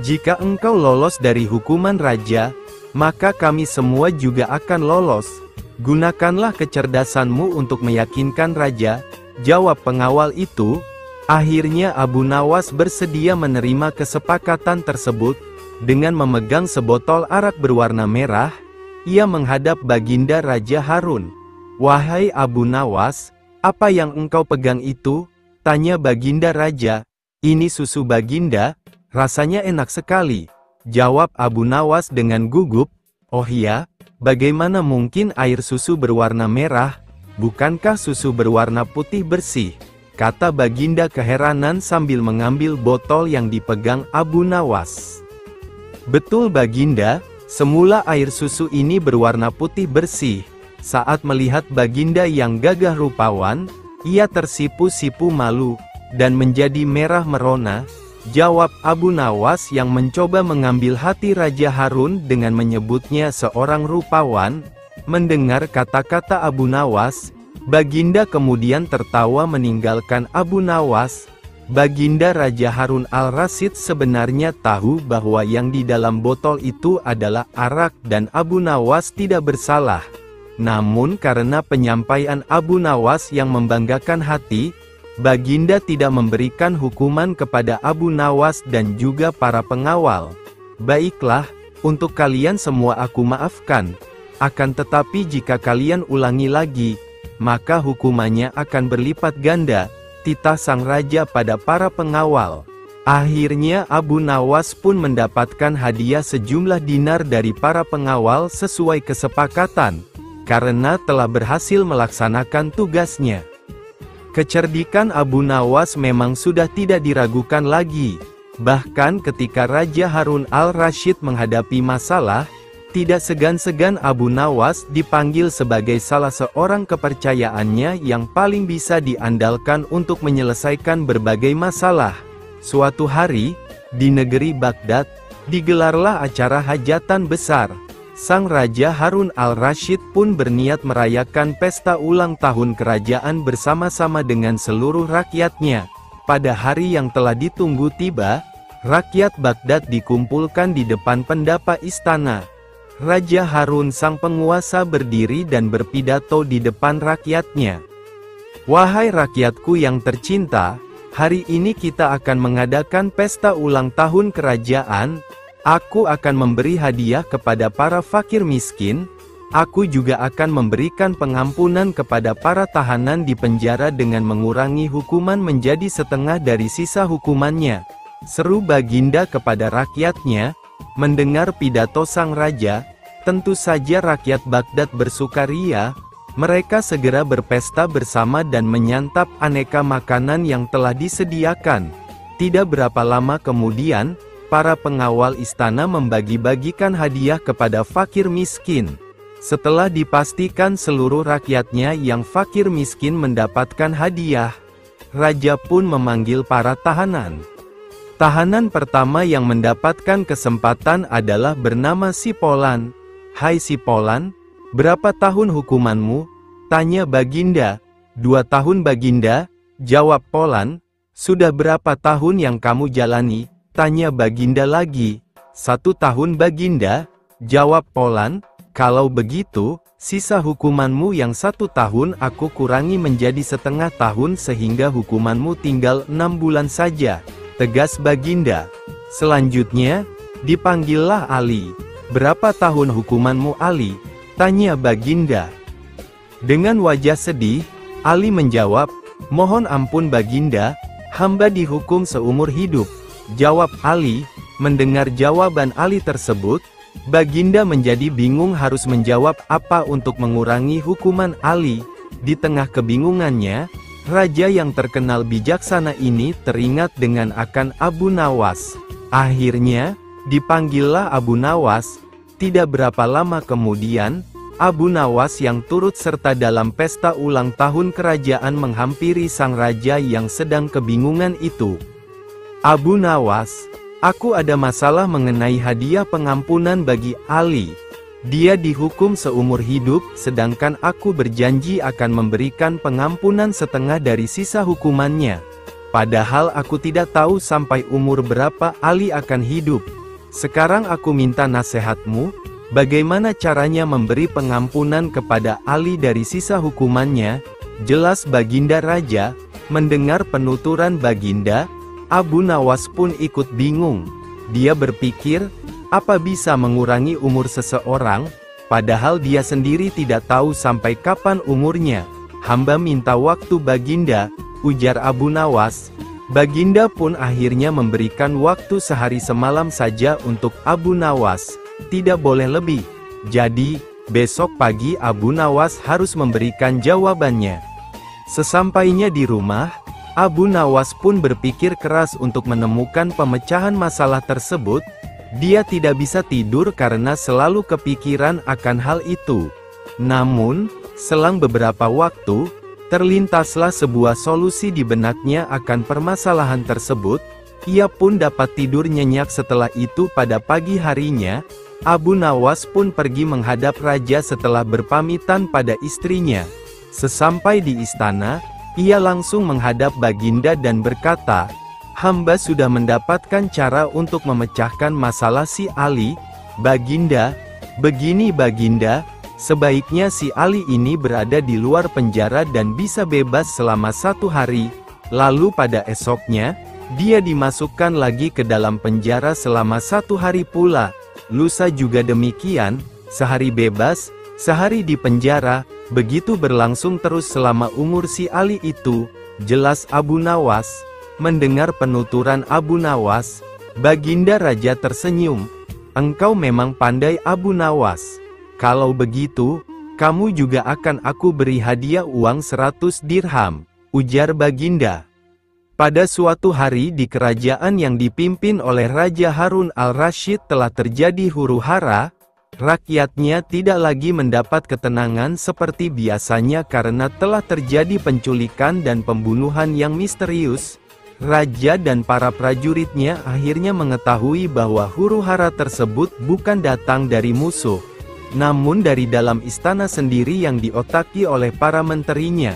"Jika engkau lolos dari hukuman raja, maka kami semua juga akan lolos. Gunakanlah kecerdasanmu untuk meyakinkan raja," jawab pengawal itu. Akhirnya Abu Nawas bersedia menerima kesepakatan tersebut. Dengan memegang sebotol arak berwarna merah, ia menghadap Baginda Raja Harun. "Wahai Abu Nawas, apa yang engkau pegang itu?" tanya Baginda Raja. "Ini susu Baginda, rasanya enak sekali," jawab Abu Nawas dengan gugup. "Oh ya, bagaimana mungkin air susu berwarna merah? Bukankah susu berwarna putih bersih?" kata Baginda keheranan sambil mengambil botol yang dipegang Abu Nawas. "Betul Baginda, semula air susu ini berwarna putih bersih." Saat melihat Baginda yang gagah rupawan, ia tersipu-sipu malu, dan menjadi merah merona, jawab Abu Nawas yang mencoba mengambil hati Raja Harun dengan menyebutnya seorang rupawan. Mendengar kata-kata Abu Nawas, Baginda kemudian tertawa meninggalkan Abu Nawas. Baginda Raja Harun al-Rasyid sebenarnya tahu bahwa yang di dalam botol itu adalah arak dan Abu Nawas tidak bersalah. Namun karena penyampaian Abu Nawas yang membanggakan hati, Baginda tidak memberikan hukuman kepada Abu Nawas dan juga para pengawal. "Baiklah, untuk kalian semua aku maafkan. Akan tetapi jika kalian ulangi lagi, maka hukumannya akan berlipat ganda," titah sang raja pada para pengawal. Akhirnya Abu Nawas pun mendapatkan hadiah sejumlah dinar dari para pengawal sesuai kesepakatan, karena telah berhasil melaksanakan tugasnya. Kecerdikan Abu Nawas memang sudah tidak diragukan lagi. Bahkan ketika Raja Harun al-Rasyid menghadapi masalah, tidak segan-segan Abu Nawas dipanggil sebagai salah seorang kepercayaannya yang paling bisa diandalkan untuk menyelesaikan berbagai masalah. Suatu hari, di negeri Baghdad, digelarlah acara hajatan besar. Sang Raja Harun al-Rasyid pun berniat merayakan pesta ulang tahun kerajaan bersama-sama dengan seluruh rakyatnya. Pada hari yang telah ditunggu tiba, rakyat Baghdad dikumpulkan di depan pendapa istana. Raja Harun sang penguasa berdiri dan berpidato di depan rakyatnya. "Wahai rakyatku yang tercinta, hari ini kita akan mengadakan pesta ulang tahun kerajaan. Aku akan memberi hadiah kepada para fakir miskin, Aku juga akan memberikan pengampunan kepada para tahanan di penjara dengan mengurangi hukuman menjadi setengah dari sisa hukumannya. Seru Baginda kepada rakyatnya. Mendengar pidato sang raja, tentu saja rakyat Baghdad bersukaria. Mereka segera berpesta bersama dan menyantap aneka makanan yang telah disediakan. Tidak berapa lama kemudian, para pengawal istana membagi-bagikan hadiah kepada fakir miskin. Setelah dipastikan seluruh rakyatnya yang fakir miskin mendapatkan hadiah, raja pun memanggil para tahanan. Tahanan pertama yang mendapatkan kesempatan adalah bernama Sipolan. "Hai Sipolan, berapa tahun hukumanmu?" tanya Baginda. "2 tahun Baginda," jawab Polan. "Sudah berapa tahun yang kamu jalani?" tanya Baginda lagi. "1 tahun Baginda," jawab Polan. "Kalau begitu, sisa hukumanmu yang 1 tahun aku kurangi menjadi setengah tahun sehingga hukumanmu tinggal 6 bulan saja," tegas Baginda. Selanjutnya, dipanggillah Ali. "Berapa tahun hukumanmu Ali?" tanya Baginda. Dengan wajah sedih, Ali menjawab, "Mohon ampun Baginda, hamba dihukum seumur hidup," jawab Ali. Mendengar jawaban Ali tersebut, Baginda menjadi bingung harus menjawab apa untuk mengurangi hukuman Ali. Di tengah kebingungannya, raja yang terkenal bijaksana ini teringat dengan akan Abu Nawas. Akhirnya, dipanggillah Abu Nawas. Tidak berapa lama kemudian, Abu Nawas yang turut serta dalam pesta ulang tahun kerajaan menghampiri sang raja yang sedang kebingungan itu. "Abu Nawas, aku ada masalah mengenai hadiah pengampunan bagi Ali. Dia dihukum seumur hidup, sedangkan aku berjanji akan memberikan pengampunan setengah dari sisa hukumannya. Padahal aku tidak tahu sampai umur berapa Ali akan hidup. Sekarang aku minta nasihatmu, bagaimana caranya memberi pengampunan kepada Ali dari sisa hukumannya?" Jelas Baginda Raja. Mendengar penuturan Baginda, Abu Nawas pun ikut bingung. Dia berpikir, apa bisa mengurangi umur seseorang, padahal dia sendiri tidak tahu sampai kapan umurnya. "Hamba minta waktu Baginda," ujar Abu Nawas. Baginda pun akhirnya memberikan waktu sehari semalam saja untuk Abu Nawas. Tidak boleh lebih. Jadi, besok pagi Abu Nawas harus memberikan jawabannya. Sesampainya di rumah, Abu Nawas pun berpikir keras untuk menemukan pemecahan masalah tersebut. Dia tidak bisa tidur karena selalu kepikiran akan hal itu. Namun, selang beberapa waktu, terlintaslah sebuah solusi di benaknya akan permasalahan tersebut. Ia pun dapat tidur nyenyak. Setelah itu pada pagi harinya, Abu Nawas pun pergi menghadap raja setelah berpamitan pada istrinya. Sesampai di istana, ia langsung menghadap Baginda dan berkata, "Hamba sudah mendapatkan cara untuk memecahkan masalah si Ali. Baginda, begini Baginda, sebaiknya si Ali ini berada di luar penjara dan bisa bebas selama 1 hari, lalu pada esoknya, dia dimasukkan lagi ke dalam penjara selama 1 hari pula, lusa juga demikian, sehari bebas, sehari di penjara, begitu berlangsung terus selama umur si Ali itu," jelas Abu Nawas. Mendengar penuturan Abu Nawas, Baginda Raja tersenyum. "Engkau memang pandai Abu Nawas. Kalau begitu, kamu juga akan aku beri hadiah uang 100 dirham, ujar Baginda. Pada suatu hari di kerajaan yang dipimpin oleh Raja Harun al-Rashid telah terjadi huru-hara. Rakyatnya tidak lagi mendapat ketenangan seperti biasanya karena telah terjadi penculikan dan pembunuhan yang misterius. Raja dan para prajuritnya akhirnya mengetahui bahwa huru-hara tersebut bukan datang dari musuh, namun dari dalam istana sendiri yang diotaki oleh para menterinya.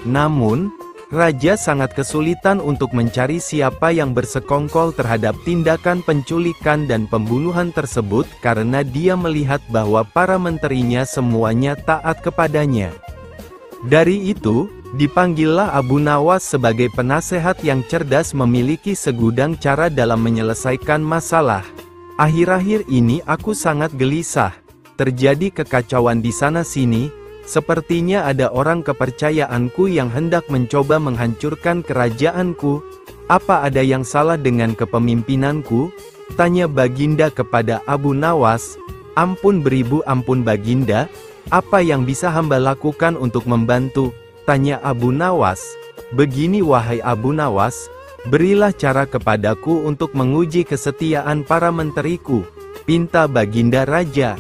Namun, Raja sangat kesulitan untuk mencari siapa yang bersekongkol terhadap tindakan penculikan dan pembunuhan tersebut karena dia melihat bahwa para menterinya semuanya taat kepadanya. Dari itu, dipanggillah Abu Nawas sebagai penasehat yang cerdas memiliki segudang cara dalam menyelesaikan masalah. "Akhir-akhir ini aku sangat gelisah. terjadi kekacauan di sana-sini. Sepertinya ada orang kepercayaanku yang hendak mencoba menghancurkan kerajaanku. Apa ada yang salah dengan kepemimpinanku? Tanya Baginda kepada Abu Nawas. Ampun beribu ampun Baginda, apa yang bisa hamba lakukan untuk membantu? Tanya Abu Nawas. Begini wahai Abu Nawas, berilah cara kepadaku untuk menguji kesetiaan para menteriku, pinta Baginda Raja.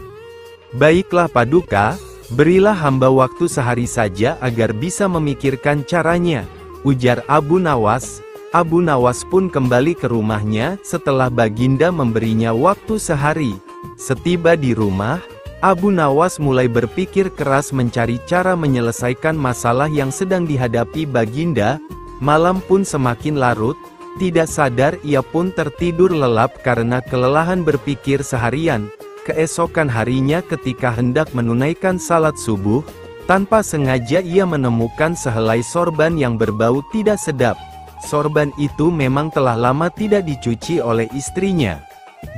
Baiklah Paduka, berilah hamba waktu sehari saja agar bisa memikirkan caranya, ujar Abu Nawas. Abu Nawas pun kembali ke rumahnya setelah Baginda memberinya waktu sehari. Setiba di rumah, Abu Nawas mulai berpikir keras mencari cara menyelesaikan masalah yang sedang dihadapi Baginda. Malam pun semakin larut, tidak sadar ia pun tertidur lelap karena kelelahan berpikir seharian. Keesokan harinya ketika hendak menunaikan salat subuh, tanpa sengaja ia menemukan sehelai sorban yang berbau tidak sedap. Sorban itu memang telah lama tidak dicuci oleh istrinya.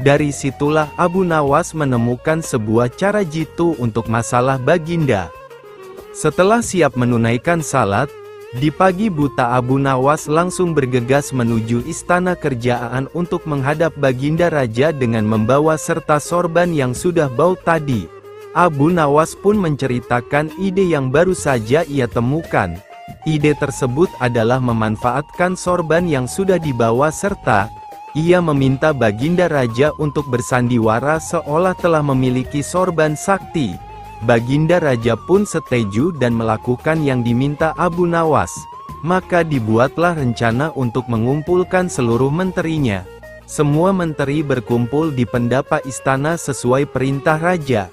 Dari situlah Abu Nawas menemukan sebuah cara jitu untuk masalah Baginda. Setelah siap menunaikan salat, di pagi buta Abu Nawas langsung bergegas menuju istana kerajaan untuk menghadap Baginda Raja dengan membawa serta sorban yang sudah bau tadi. Abu Nawas pun menceritakan ide yang baru saja ia temukan. Ide tersebut adalah memanfaatkan sorban yang sudah dibawa serta ia meminta Baginda Raja untuk bersandiwara seolah telah memiliki sorban sakti. Baginda Raja pun setuju dan melakukan yang diminta Abu Nawas. Maka dibuatlah rencana untuk mengumpulkan seluruh menterinya. Semua menteri berkumpul di pendapa istana sesuai perintah raja.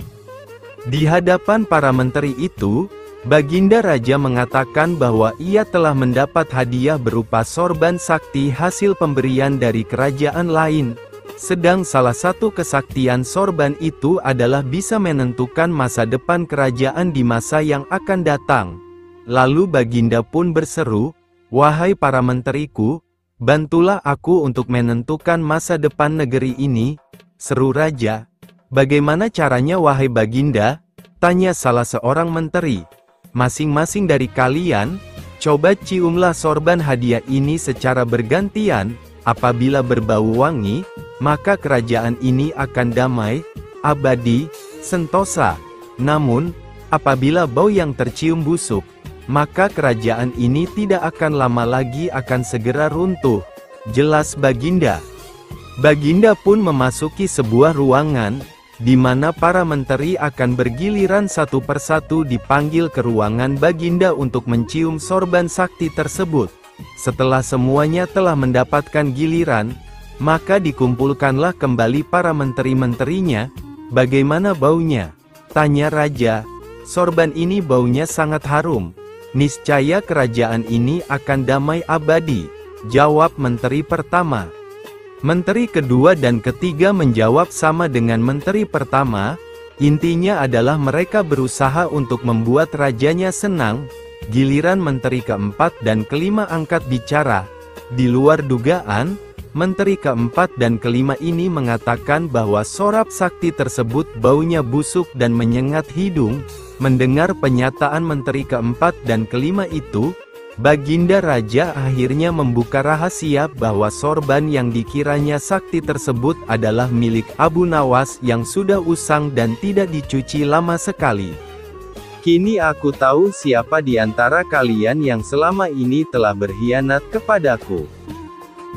Di hadapan para menteri itu, Baginda Raja mengatakan bahwa ia telah mendapat hadiah berupa sorban sakti hasil pemberian dari kerajaan lain. Sedang salah satu kesaktian sorban itu adalah bisa menentukan masa depan kerajaan di masa yang akan datang. Lalu Baginda pun berseru, "Wahai para menteriku, bantulah aku untuk menentukan masa depan negeri ini," seru Raja. "Bagaimana caranya wahai Baginda?" tanya salah seorang menteri. "Masing-masing dari kalian, coba ciumlah sorban hadiah ini secara bergantian. Apabila berbau wangi, maka kerajaan ini akan damai, abadi, sentosa. Namun, apabila bau yang tercium busuk, maka kerajaan ini tidak akan lama lagi akan segera runtuh," jelas Baginda. Baginda pun memasuki sebuah ruangan, di mana para menteri akan bergiliran satu persatu dipanggil ke ruangan Baginda untuk mencium sorban sakti tersebut. Setelah semuanya telah mendapatkan giliran, maka dikumpulkanlah kembali para menteri-menterinya. "Bagaimana baunya?" tanya Raja. "Sorban ini baunya sangat harum. Niscaya kerajaan ini akan damai abadi," jawab menteri pertama. Menteri kedua dan ketiga menjawab sama dengan menteri pertama. Intinya adalah mereka berusaha untuk membuat rajanya senang. Giliran menteri keempat dan kelima angkat bicara. Di luar dugaan, menteri keempat dan kelima ini mengatakan bahwa sorab sakti tersebut baunya busuk dan menyengat hidung. Mendengar penyataan menteri keempat dan kelima itu, Baginda Raja akhirnya membuka rahasia bahwa sorban yang dikiranya sakti tersebut adalah milik Abu Nawas yang sudah usang dan tidak dicuci lama sekali. "Kini aku tahu siapa di antara kalian yang selama ini telah berkhianat kepadaku.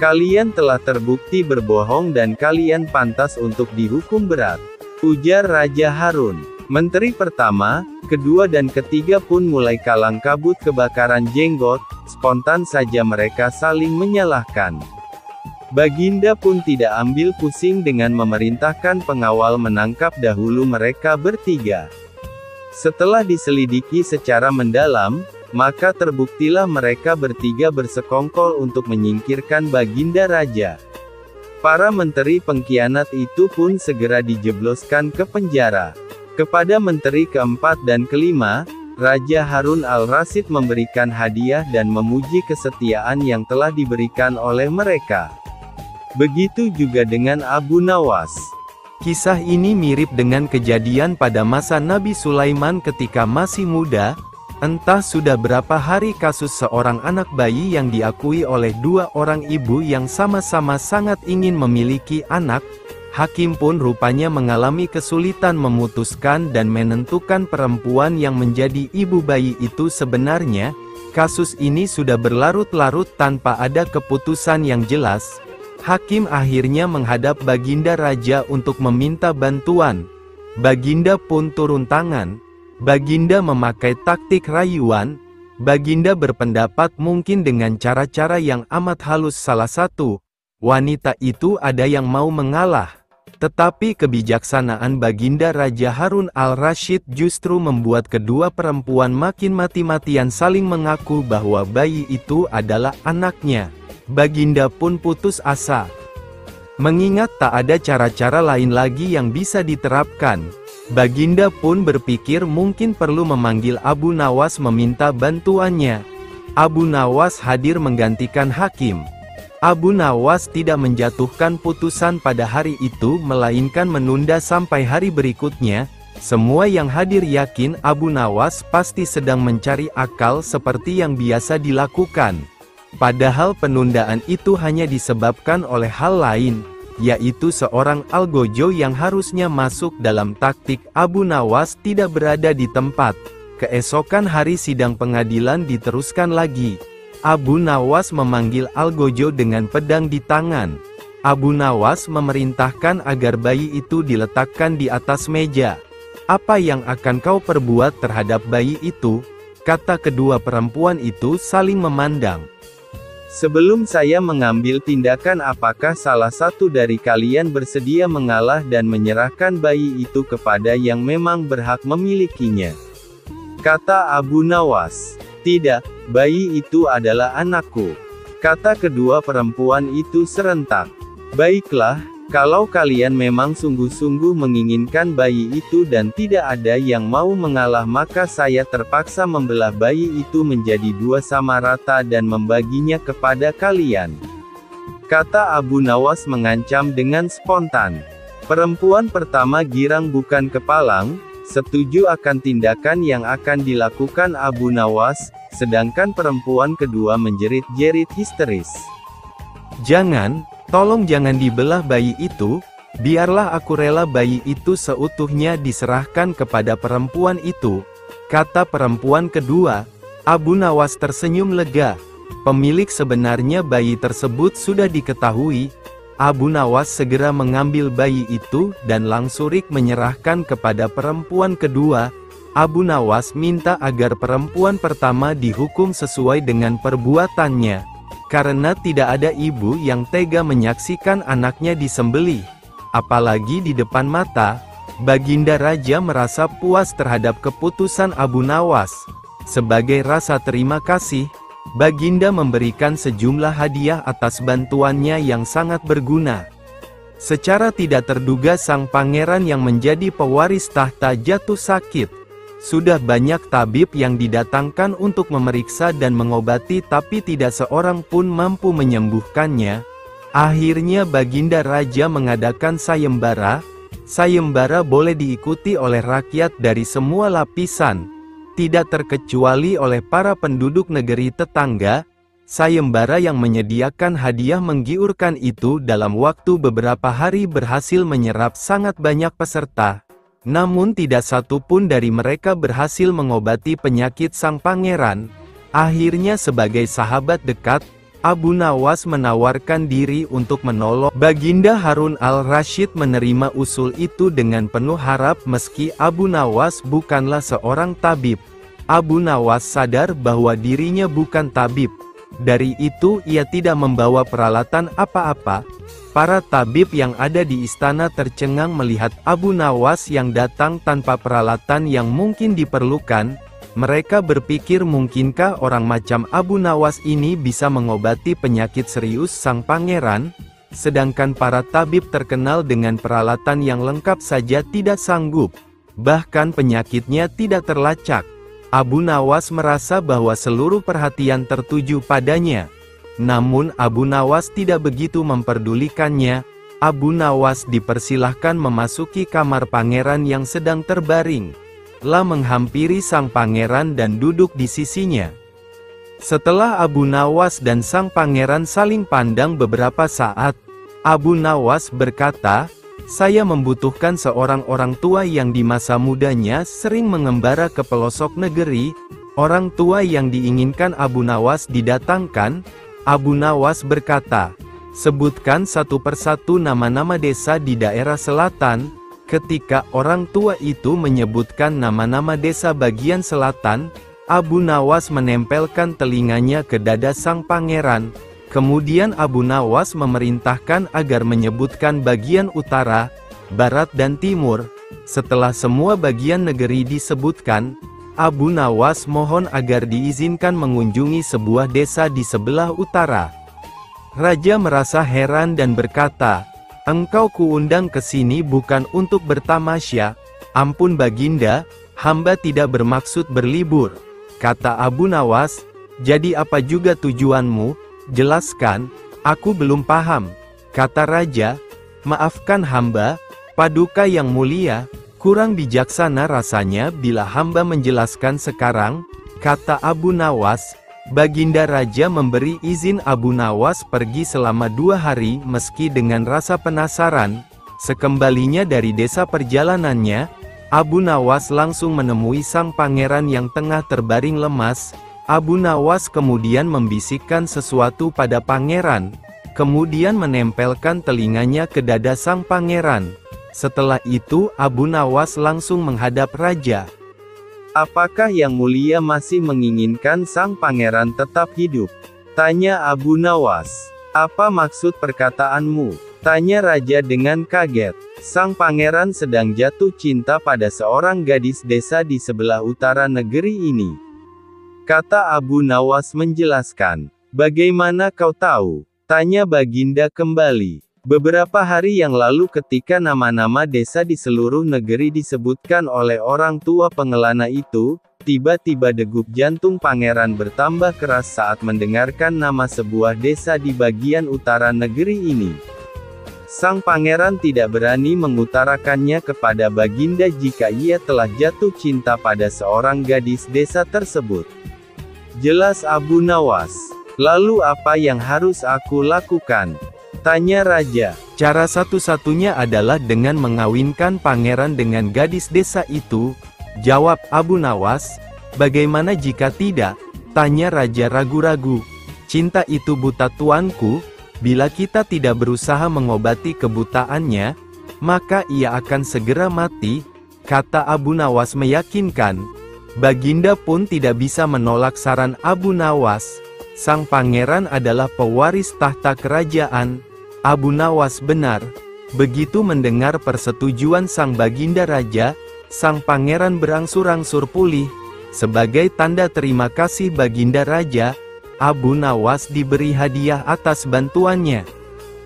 Kalian telah terbukti berbohong dan kalian pantas untuk dihukum berat," ujar Raja Harun. Menteri pertama, kedua dan ketiga pun mulai kalang kabut kebakaran jenggot. Spontan saja mereka saling menyalahkan. Baginda pun tidak ambil pusing dengan memerintahkan pengawal menangkap dahulu mereka bertiga. Setelah diselidiki secara mendalam, maka terbuktilah mereka bertiga bersekongkol untuk menyingkirkan Baginda Raja. Para menteri pengkhianat itu pun segera dijebloskan ke penjara. Kepada menteri keempat dan kelima, Raja Harun al-Rasyid memberikan hadiah dan memuji kesetiaan yang telah diberikan oleh mereka. Begitu juga dengan Abu Nawas. Kisah ini mirip dengan kejadian pada masa Nabi Sulaiman ketika masih muda. Entah sudah berapa hari kasus seorang anak bayi yang diakui oleh dua orang ibu yang sama-sama sangat ingin memiliki anak. Hakim pun rupanya mengalami kesulitan memutuskan dan menentukan perempuan yang menjadi ibu bayi itu sebenarnya. Kasus ini sudah berlarut-larut tanpa ada keputusan yang jelas. Hakim akhirnya menghadap Baginda Raja untuk meminta bantuan. Baginda pun turun tangan. Baginda memakai taktik rayuan. Baginda berpendapat mungkin dengan cara-cara yang amat halus. Salah satu wanita itu ada yang mau mengalah. Tetapi kebijaksanaan Baginda Raja Harun al-Rashid justru membuat kedua perempuan makin mati-matian saling mengaku bahwa bayi itu adalah anaknya. Baginda pun putus asa. Mengingat tak ada cara-cara lain lagi yang bisa diterapkan, Baginda pun berpikir mungkin perlu memanggil Abu Nawas meminta bantuannya. Abu Nawas hadir menggantikan hakim. Abu Nawas tidak menjatuhkan putusan pada hari itu melainkan menunda sampai hari berikutnya. Semua yang hadir yakin Abu Nawas pasti sedang mencari akal seperti yang biasa dilakukan. Padahal penundaan itu hanya disebabkan oleh hal lain, yaitu seorang algojo yang harusnya masuk dalam taktik Abu Nawas tidak berada di tempat. Keesokan hari sidang pengadilan diteruskan lagi. Abu Nawas memanggil algojo dengan pedang di tangan. Abu Nawas memerintahkan agar bayi itu diletakkan di atas meja. "Apa yang akan kau perbuat terhadap bayi itu?" kata kedua perempuan itu saling memandang. "Sebelum saya mengambil tindakan, apakah salah satu dari kalian bersedia mengalah dan menyerahkan bayi itu kepada yang memang berhak memilikinya?" kata Abu Nawas. "Tidak, bayi itu adalah anakku," kata kedua perempuan itu serentak. "Baiklah, kalau kalian memang sungguh-sungguh menginginkan bayi itu dan tidak ada yang mau mengalah, maka saya terpaksa membelah bayi itu menjadi dua sama rata dan membaginya kepada kalian," kata Abu Nawas mengancam dengan spontan. Perempuan pertama girang bukan kepalang, setuju akan tindakan yang akan dilakukan Abu Nawas, sedangkan perempuan kedua menjerit-jerit histeris. "Jangan, tolong jangan dibelah bayi itu, biarlah aku rela bayi itu seutuhnya diserahkan kepada perempuan itu," kata perempuan kedua. Abu Nawas tersenyum lega. Pemilik sebenarnya bayi tersebut sudah diketahui. Abu Nawas segera mengambil bayi itu dan langsung menyerahkan kepada perempuan kedua. Abu Nawas minta agar perempuan pertama dihukum sesuai dengan perbuatannya, karena tidak ada ibu yang tega menyaksikan anaknya disembelih, apalagi di depan mata. Baginda Raja merasa puas terhadap keputusan Abu Nawas. Sebagai rasa terima kasih, Baginda memberikan sejumlah hadiah atas bantuannya yang sangat berguna. Secara tidak terduga sang pangeran yang menjadi pewaris tahta jatuh sakit. Sudah banyak tabib yang didatangkan untuk memeriksa dan mengobati, tapi tidak seorang pun mampu menyembuhkannya. Akhirnya Baginda Raja mengadakan sayembara. Sayembara boleh diikuti oleh rakyat dari semua lapisan, tidak terkecuali oleh para penduduk negeri tetangga. Sayembara yang menyediakan hadiah menggiurkan itu dalam waktu beberapa hari berhasil menyerap sangat banyak peserta. Namun tidak satu pun dari mereka berhasil mengobati penyakit sang pangeran. Akhirnya sebagai sahabat dekat, Abu Nawas menawarkan diri untuk menolong. Baginda Harun al-Rashid menerima usul itu dengan penuh harap meski Abu Nawas bukanlah seorang tabib. Abu Nawas sadar bahwa dirinya bukan tabib. Dari itu ia tidak membawa peralatan apa-apa. Para tabib yang ada di istana tercengang melihat Abu Nawas yang datang tanpa peralatan yang mungkin diperlukan. Mereka berpikir mungkinkah orang macam Abu Nawas ini bisa mengobati penyakit serius sang pangeran, sedangkan para tabib terkenal dengan peralatan yang lengkap saja tidak sanggup. Bahkan penyakitnya tidak terlacak. Abu Nawas merasa bahwa seluruh perhatian tertuju padanya. Namun Abu Nawas tidak begitu memperdulikannya. Abu Nawas dipersilahkan memasuki kamar pangeran yang sedang terbaring. La menghampiri sang pangeran dan duduk di sisinya. Setelah Abu Nawas dan sang pangeran saling pandang beberapa saat, Abu Nawas berkata, "Saya membutuhkan seorang orang tua yang di masa mudanya sering mengembara ke pelosok negeri." Orang tua yang diinginkan Abu Nawas didatangkan. Abu Nawas berkata, "Sebutkan satu persatu nama-nama desa di daerah selatan." Ketika orang tua itu menyebutkan nama-nama desa bagian selatan, Abu Nawas menempelkan telinganya ke dada sang pangeran. Kemudian Abu Nawas memerintahkan agar menyebutkan bagian utara, barat dan timur. Setelah semua bagian negeri disebutkan, Abu Nawas mohon agar diizinkan mengunjungi sebuah desa di sebelah utara. Raja merasa heran dan berkata, "Engkau kuundang ke sini bukan untuk bertamasya." "Ampun Baginda, hamba tidak bermaksud berlibur," kata Abu Nawas. "Jadi apa juga tujuanmu? Jelaskan, aku belum paham," kata raja. "Maafkan hamba, Paduka yang mulia, kurang bijaksana rasanya bila hamba menjelaskan sekarang," kata Abu Nawas. Baginda Raja memberi izin Abu Nawas pergi selama 2 hari meski dengan rasa penasaran. Sekembalinya dari desa perjalanannya, Abu Nawas langsung menemui sang pangeran yang tengah terbaring lemas. Abu Nawas kemudian membisikkan sesuatu pada pangeran, kemudian menempelkan telinganya ke dada sang pangeran. Setelah itu Abu Nawas langsung menghadap raja. "Apakah yang mulia masih menginginkan sang pangeran tetap hidup?" tanya Abu Nawas. "Apa maksud perkataanmu?" tanya raja dengan kaget. Sang pangeran sedang jatuh cinta pada seorang gadis desa di sebelah utara negeri ini, kata Abu Nawas menjelaskan. "Bagaimana kau tahu?" tanya Baginda kembali. "Beberapa hari yang lalu ketika nama-nama desa di seluruh negeri disebutkan oleh orang tua pengelana itu, tiba-tiba degup jantung pangeran bertambah keras saat mendengarkan nama sebuah desa di bagian utara negeri ini. Sang pangeran tidak berani mengutarakannya kepada Baginda jika ia telah jatuh cinta pada seorang gadis desa tersebut," jelas Abu Nawas. "Lalu apa yang harus aku lakukan?" tanya raja. "Cara satu-satunya adalah dengan mengawinkan pangeran dengan gadis desa itu," jawab Abu Nawas. "Bagaimana jika tidak?" tanya raja ragu-ragu. "Cinta itu buta tuanku, bila kita tidak berusaha mengobati kebutaannya, maka ia akan segera mati," kata Abu Nawas meyakinkan. Baginda pun tidak bisa menolak saran Abu Nawas. Sang pangeran adalah pewaris tahta kerajaan. Abu Nawas benar. Begitu mendengar persetujuan sang Baginda Raja, sang pangeran berangsur-angsur pulih. Sebagai tanda terima kasih Baginda Raja, Abu Nawas diberi hadiah atas bantuannya.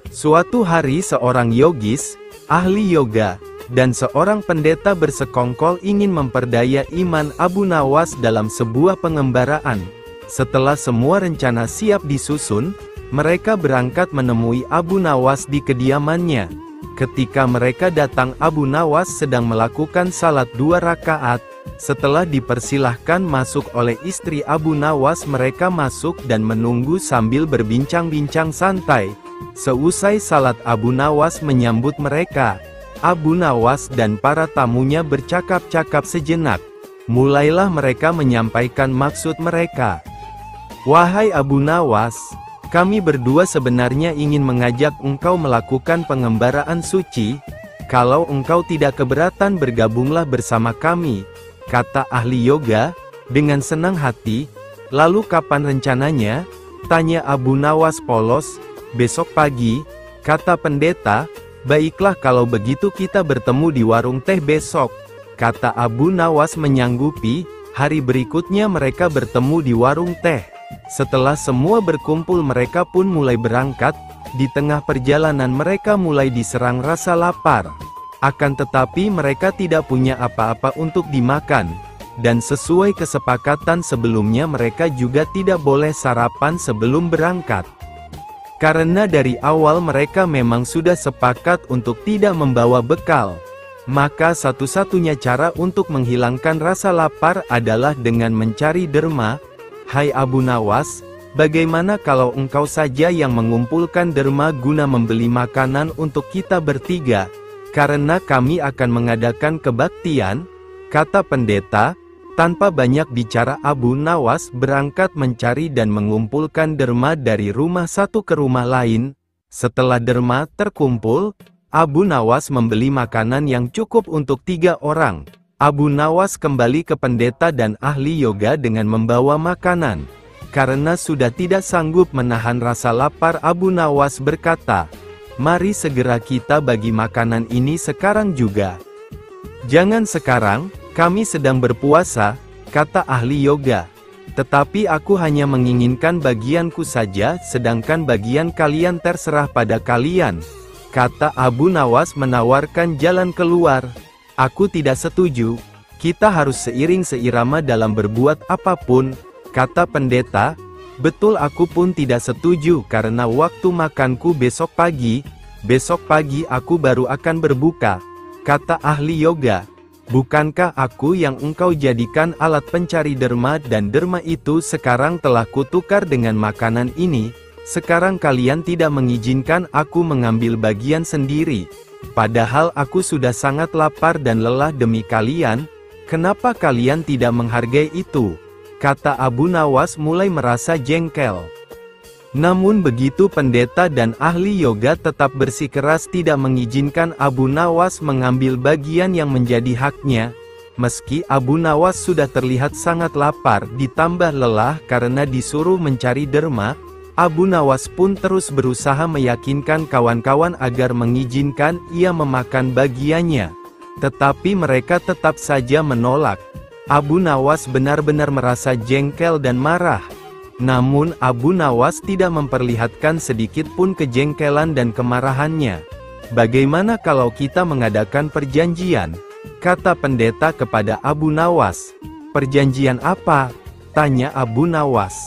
Suatu hari seorang yogis, ahli yoga, dan seorang pendeta bersekongkol ingin memperdaya iman Abu Nawas dalam sebuah pengembaraan. Setelah semua rencana siap disusun, mereka berangkat menemui Abu Nawas di kediamannya. Ketika mereka datang, Abu Nawas sedang melakukan salat 2 rakaat. Setelah dipersilahkan masuk oleh istri Abu Nawas, mereka masuk dan menunggu sambil berbincang-bincang santai. Seusai salat, Abu Nawas menyambut mereka. Abu Nawas dan para tamunya bercakap-cakap sejenak. Mulailah mereka menyampaikan maksud mereka. "Wahai Abu Nawas, kami berdua sebenarnya ingin mengajak engkau melakukan pengembaraan suci. Kalau engkau tidak keberatan, bergabunglah bersama kami," kata ahli yoga, dengan senang hati. "Lalu kapan rencananya?" tanya Abu Nawas polos. "Besok pagi," kata pendeta. "Baiklah, kalau begitu kita bertemu di warung teh besok," kata Abu Nawas menyanggupi. Hari berikutnya mereka bertemu di warung teh. Setelah semua berkumpul, mereka pun mulai berangkat. Di tengah perjalanan mereka mulai diserang rasa lapar. Akan tetapi mereka tidak punya apa-apa untuk dimakan. Dan sesuai kesepakatan sebelumnya, mereka juga tidak boleh sarapan sebelum berangkat. Karena dari awal mereka memang sudah sepakat untuk tidak membawa bekal. Maka satu-satunya cara untuk menghilangkan rasa lapar adalah dengan mencari derma. Hai Abu Nawas, bagaimana kalau engkau saja yang mengumpulkan derma guna membeli makanan untuk kita bertiga? Karena kami akan mengadakan kebaktian, kata pendeta. Tanpa banyak bicara Abu Nawas berangkat mencari dan mengumpulkan derma dari rumah satu ke rumah lain. Setelah derma terkumpul, Abu Nawas membeli makanan yang cukup untuk 3 orang. Abu Nawas kembali ke pendeta dan ahli yoga dengan membawa makanan. Karena sudah tidak sanggup menahan rasa lapar, Abu Nawas berkata, "Mari segera kita bagi makanan ini sekarang juga." "Jangan sekarang, kami sedang berpuasa," kata ahli yoga. "Tetapi aku hanya menginginkan bagianku saja, sedangkan bagian kalian terserah pada kalian," kata Abu Nawas menawarkan jalan keluar. "Aku tidak setuju. Kita harus seiring seirama dalam berbuat apapun," kata pendeta. "Betul, aku pun tidak setuju karena waktu makanku besok pagi aku baru akan berbuka," kata ahli yoga. "Bukankah aku yang engkau jadikan alat pencari derma dan derma itu sekarang telah kutukar dengan makanan ini? Sekarang kalian tidak mengizinkan aku mengambil bagian sendiri. Padahal aku sudah sangat lapar dan lelah demi kalian. Kenapa kalian tidak menghargai itu?" kata Abu Nawas mulai merasa jengkel. Namun begitu pendeta dan ahli yoga tetap bersikeras tidak mengizinkan Abu Nawas mengambil bagian yang menjadi haknya. Meski Abu Nawas sudah terlihat sangat lapar ditambah lelah karena disuruh mencari derma, Abu Nawas pun terus berusaha meyakinkan kawan-kawan agar mengizinkan ia memakan bagiannya. Tetapi mereka tetap saja menolak. Abu Nawas benar-benar merasa jengkel dan marah. Namun Abu Nawas tidak memperlihatkan sedikit pun kejengkelan dan kemarahannya. "Bagaimana kalau kita mengadakan perjanjian?" kata pendeta kepada Abu Nawas. "Perjanjian apa?" tanya Abu Nawas.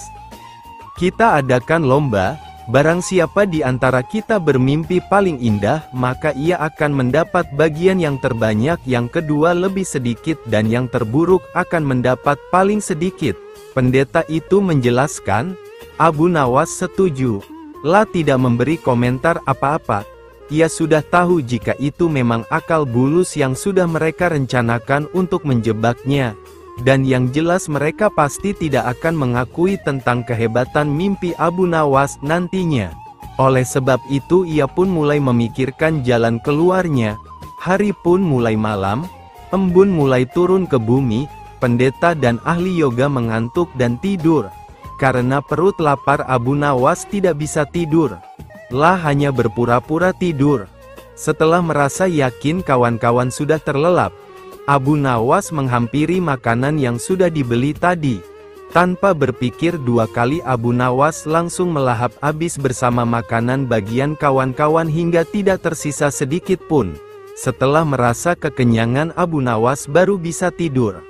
"Kita adakan lomba, barang siapa di antara kita bermimpi paling indah, maka ia akan mendapat bagian yang terbanyak, yang kedua lebih sedikit, dan yang terburuk akan mendapat paling sedikit." Pendeta itu menjelaskan. Abu Nawas setuju. Lah tidak memberi komentar apa-apa. Ia sudah tahu jika itu memang akal bulus yang sudah mereka rencanakan untuk menjebaknya. Dan yang jelas mereka pasti tidak akan mengakui tentang kehebatan mimpi Abu Nawas nantinya. Oleh sebab itu ia pun mulai memikirkan jalan keluarnya. Hari pun mulai malam, embun mulai turun ke bumi. Pendeta dan ahli yoga mengantuk dan tidur. Karena perut lapar, Abu Nawas tidak bisa tidur. Lah hanya berpura-pura tidur. Setelah merasa yakin kawan-kawan sudah terlelap, Abu Nawas menghampiri makanan yang sudah dibeli tadi. Tanpa berpikir 2 kali Abu Nawas langsung melahap habis bersama makanan bagian kawan-kawan hingga tidak tersisa sedikit pun. Setelah merasa kekenyangan, Abu Nawas baru bisa tidur.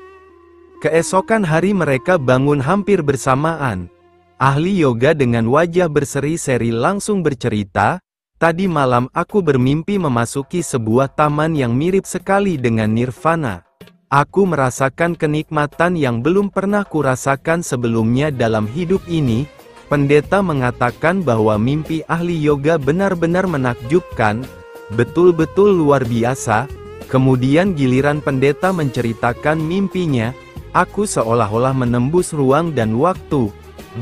Keesokan hari mereka bangun hampir bersamaan. Ahli yoga dengan wajah berseri-seri langsung bercerita, "Tadi malam aku bermimpi memasuki sebuah taman yang mirip sekali dengan nirvana. Aku merasakan kenikmatan yang belum pernah kurasakan sebelumnya dalam hidup ini." Pendeta mengatakan bahwa mimpi ahli yoga benar-benar menakjubkan, betul-betul luar biasa. Kemudian giliran pendeta menceritakan mimpinya. "Aku seolah-olah menembus ruang dan waktu,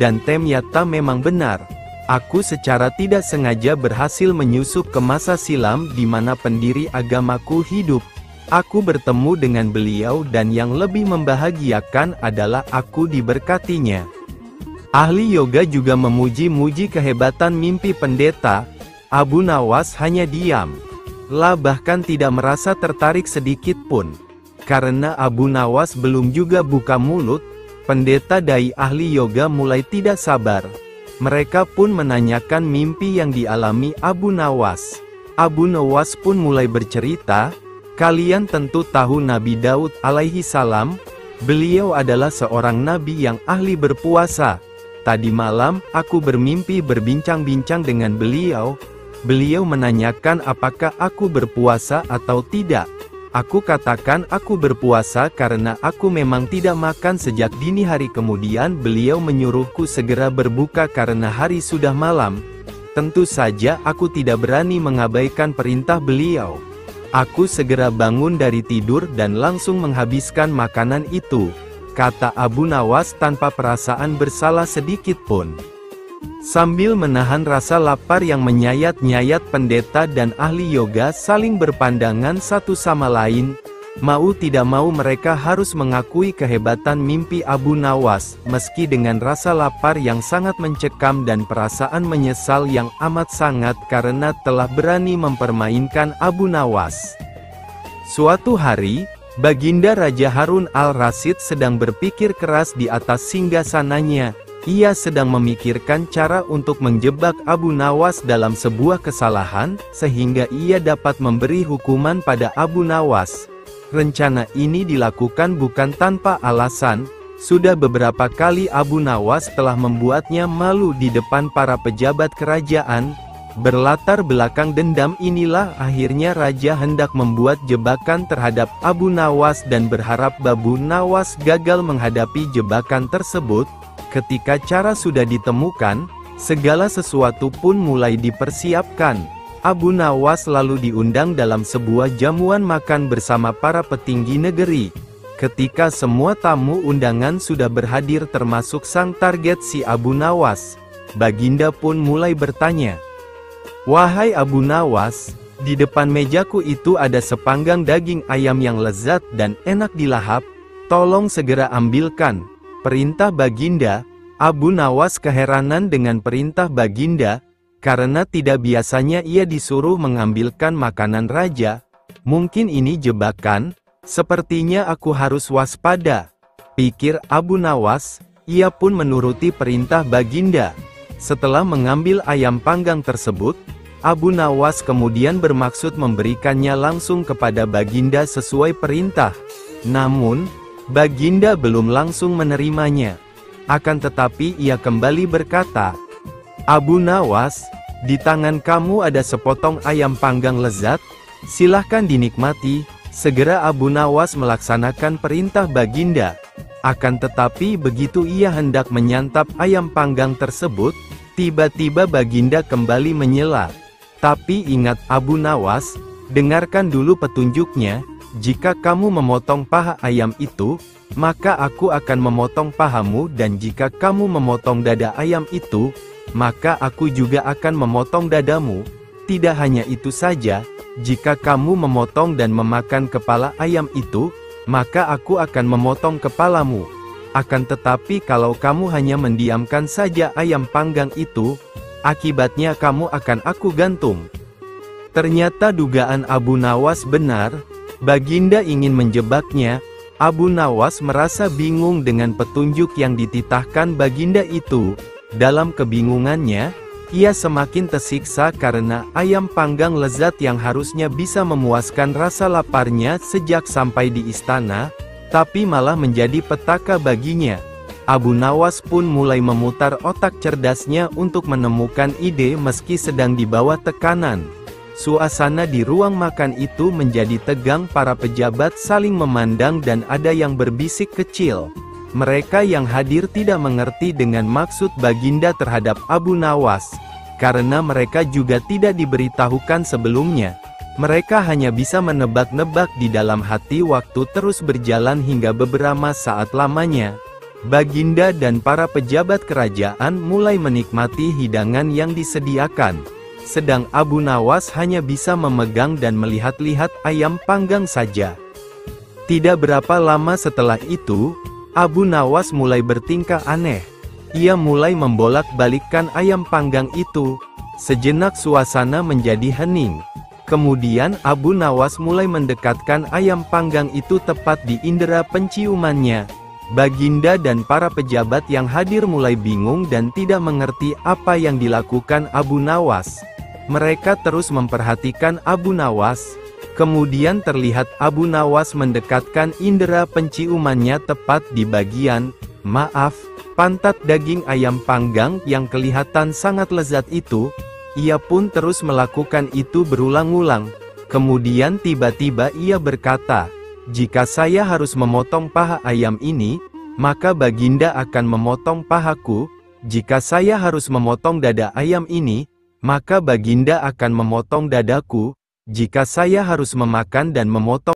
dan ternyata memang benar. Aku secara tidak sengaja berhasil menyusup ke masa silam di mana pendiri agamaku hidup. Aku bertemu dengan beliau dan yang lebih membahagiakan adalah aku diberkatinya." Ahli yoga juga memuji-muji kehebatan mimpi pendeta. Abu Nawas hanya diam. Lah bahkan tidak merasa tertarik sedikit pun. Karena Abu Nawas belum juga buka mulut, pendeta dai ahli yoga mulai tidak sabar. Mereka pun menanyakan mimpi yang dialami Abu Nawas. Abu Nawas pun mulai bercerita, "Kalian tentu tahu Nabi Daud alaihi salam. Beliau adalah seorang nabi yang ahli berpuasa. Tadi malam, aku bermimpi berbincang-bincang dengan beliau. Beliau menanyakan apakah aku berpuasa atau tidak. Aku katakan aku berpuasa karena aku memang tidak makan sejak dini hari. Kemudian beliau menyuruhku segera berbuka karena hari sudah malam. Tentu saja aku tidak berani mengabaikan perintah beliau. Aku segera bangun dari tidur dan langsung menghabiskan makanan itu, kata Abu Nawas tanpa perasaan bersalah sedikit pun. Sambil menahan rasa lapar yang menyayat-nyayat, pendeta dan ahli yoga saling berpandangan satu sama lain. Mau tidak mau mereka harus mengakui kehebatan mimpi Abu Nawas, meski dengan rasa lapar yang sangat mencekam dan perasaan menyesal yang amat sangat karena telah berani mempermainkan Abu Nawas. Suatu hari, Baginda Raja Harun al-Rasyid sedang berpikir keras di atas singgasananya. Ia sedang memikirkan cara untuk menjebak Abu Nawas dalam sebuah kesalahan, sehingga ia dapat memberi hukuman pada Abu Nawas. Rencana ini dilakukan bukan tanpa alasan. Sudah beberapa kali Abu Nawas telah membuatnya malu di depan para pejabat kerajaan. Berlatar belakang dendam inilah akhirnya Raja hendak membuat jebakan terhadap Abu Nawas dan berharap Abu Nawas gagal menghadapi jebakan tersebut. Ketika cara sudah ditemukan, segala sesuatu pun mulai dipersiapkan. Abu Nawas lalu diundang dalam sebuah jamuan makan bersama para petinggi negeri. Ketika semua tamu undangan sudah berhadir termasuk sang target si Abu Nawas, Baginda pun mulai bertanya, "Wahai Abu Nawas, di depan mejaku itu ada sepanggang daging ayam yang lezat dan enak dilahap, tolong segera ambilkan." Perintah Baginda. Abu Nawas keheranan dengan perintah Baginda, karena tidak biasanya ia disuruh mengambilkan makanan raja. Mungkin ini jebakan, sepertinya aku harus waspada, pikir Abu Nawas. Ia pun menuruti perintah Baginda. Setelah mengambil ayam panggang tersebut, Abu Nawas kemudian bermaksud memberikannya langsung kepada Baginda sesuai perintah. Namun, Baginda belum langsung menerimanya. Akan tetapi ia kembali berkata, "Abu Nawas, di tangan kamu ada sepotong ayam panggang lezat, silahkan dinikmati." Segera Abu Nawas melaksanakan perintah Baginda. Akan tetapi begitu ia hendak menyantap ayam panggang tersebut, tiba-tiba Baginda kembali menyela. "Tapi ingat Abu Nawas, dengarkan dulu petunjuknya. Jika kamu memotong paha ayam itu, maka aku akan memotong pahamu, dan jika kamu memotong dada ayam itu, maka aku juga akan memotong dadamu. Tidak hanya itu saja, jika kamu memotong dan memakan kepala ayam itu, maka aku akan memotong kepalamu. Akan tetapi kalau kamu hanya mendiamkan saja ayam panggang itu, akibatnya kamu akan aku gantung." Ternyata dugaan Abu Nawas benar. Baginda ingin menjebaknya. Abu Nawas merasa bingung dengan petunjuk yang dititahkan Baginda itu. Dalam kebingungannya, ia semakin tersiksa karena ayam panggang lezat yang harusnya bisa memuaskan rasa laparnya sejak sampai di istana, tapi malah menjadi petaka baginya. Abu Nawas pun mulai memutar otak cerdasnya untuk menemukan ide meski sedang di bawah tekanan. Suasana di ruang makan itu menjadi tegang, para pejabat saling memandang dan ada yang berbisik kecil. Mereka yang hadir tidak mengerti dengan maksud Baginda terhadap Abu Nawas, karena mereka juga tidak diberitahukan sebelumnya. Mereka hanya bisa menebak-nebak di dalam hati. Waktu terus berjalan hingga beberapa saat lamanya. Baginda dan para pejabat kerajaan mulai menikmati hidangan yang disediakan. Sedang Abu Nawas hanya bisa memegang dan melihat-lihat ayam panggang saja. Tidak berapa lama setelah itu, Abu Nawas mulai bertingkah aneh. Ia mulai membolak-balikkan ayam panggang itu. Sejenak suasana menjadi hening. Kemudian Abu Nawas mulai mendekatkan ayam panggang itu tepat di indera penciumannya. Baginda dan para pejabat yang hadir mulai bingung dan tidak mengerti apa yang dilakukan Abu Nawas. Mereka terus memperhatikan Abu Nawas. Kemudian terlihat Abu Nawas mendekatkan indera penciumannya tepat di bagian, maaf, pantat daging ayam panggang yang kelihatan sangat lezat itu. Ia pun terus melakukan itu berulang-ulang. Kemudian tiba-tiba ia berkata, "Jika saya harus memotong paha ayam ini, maka Baginda akan memotong pahaku. Jika saya harus memotong dada ayam ini, maka Baginda akan memotong dadaku. Jika saya harus memakan dan memotong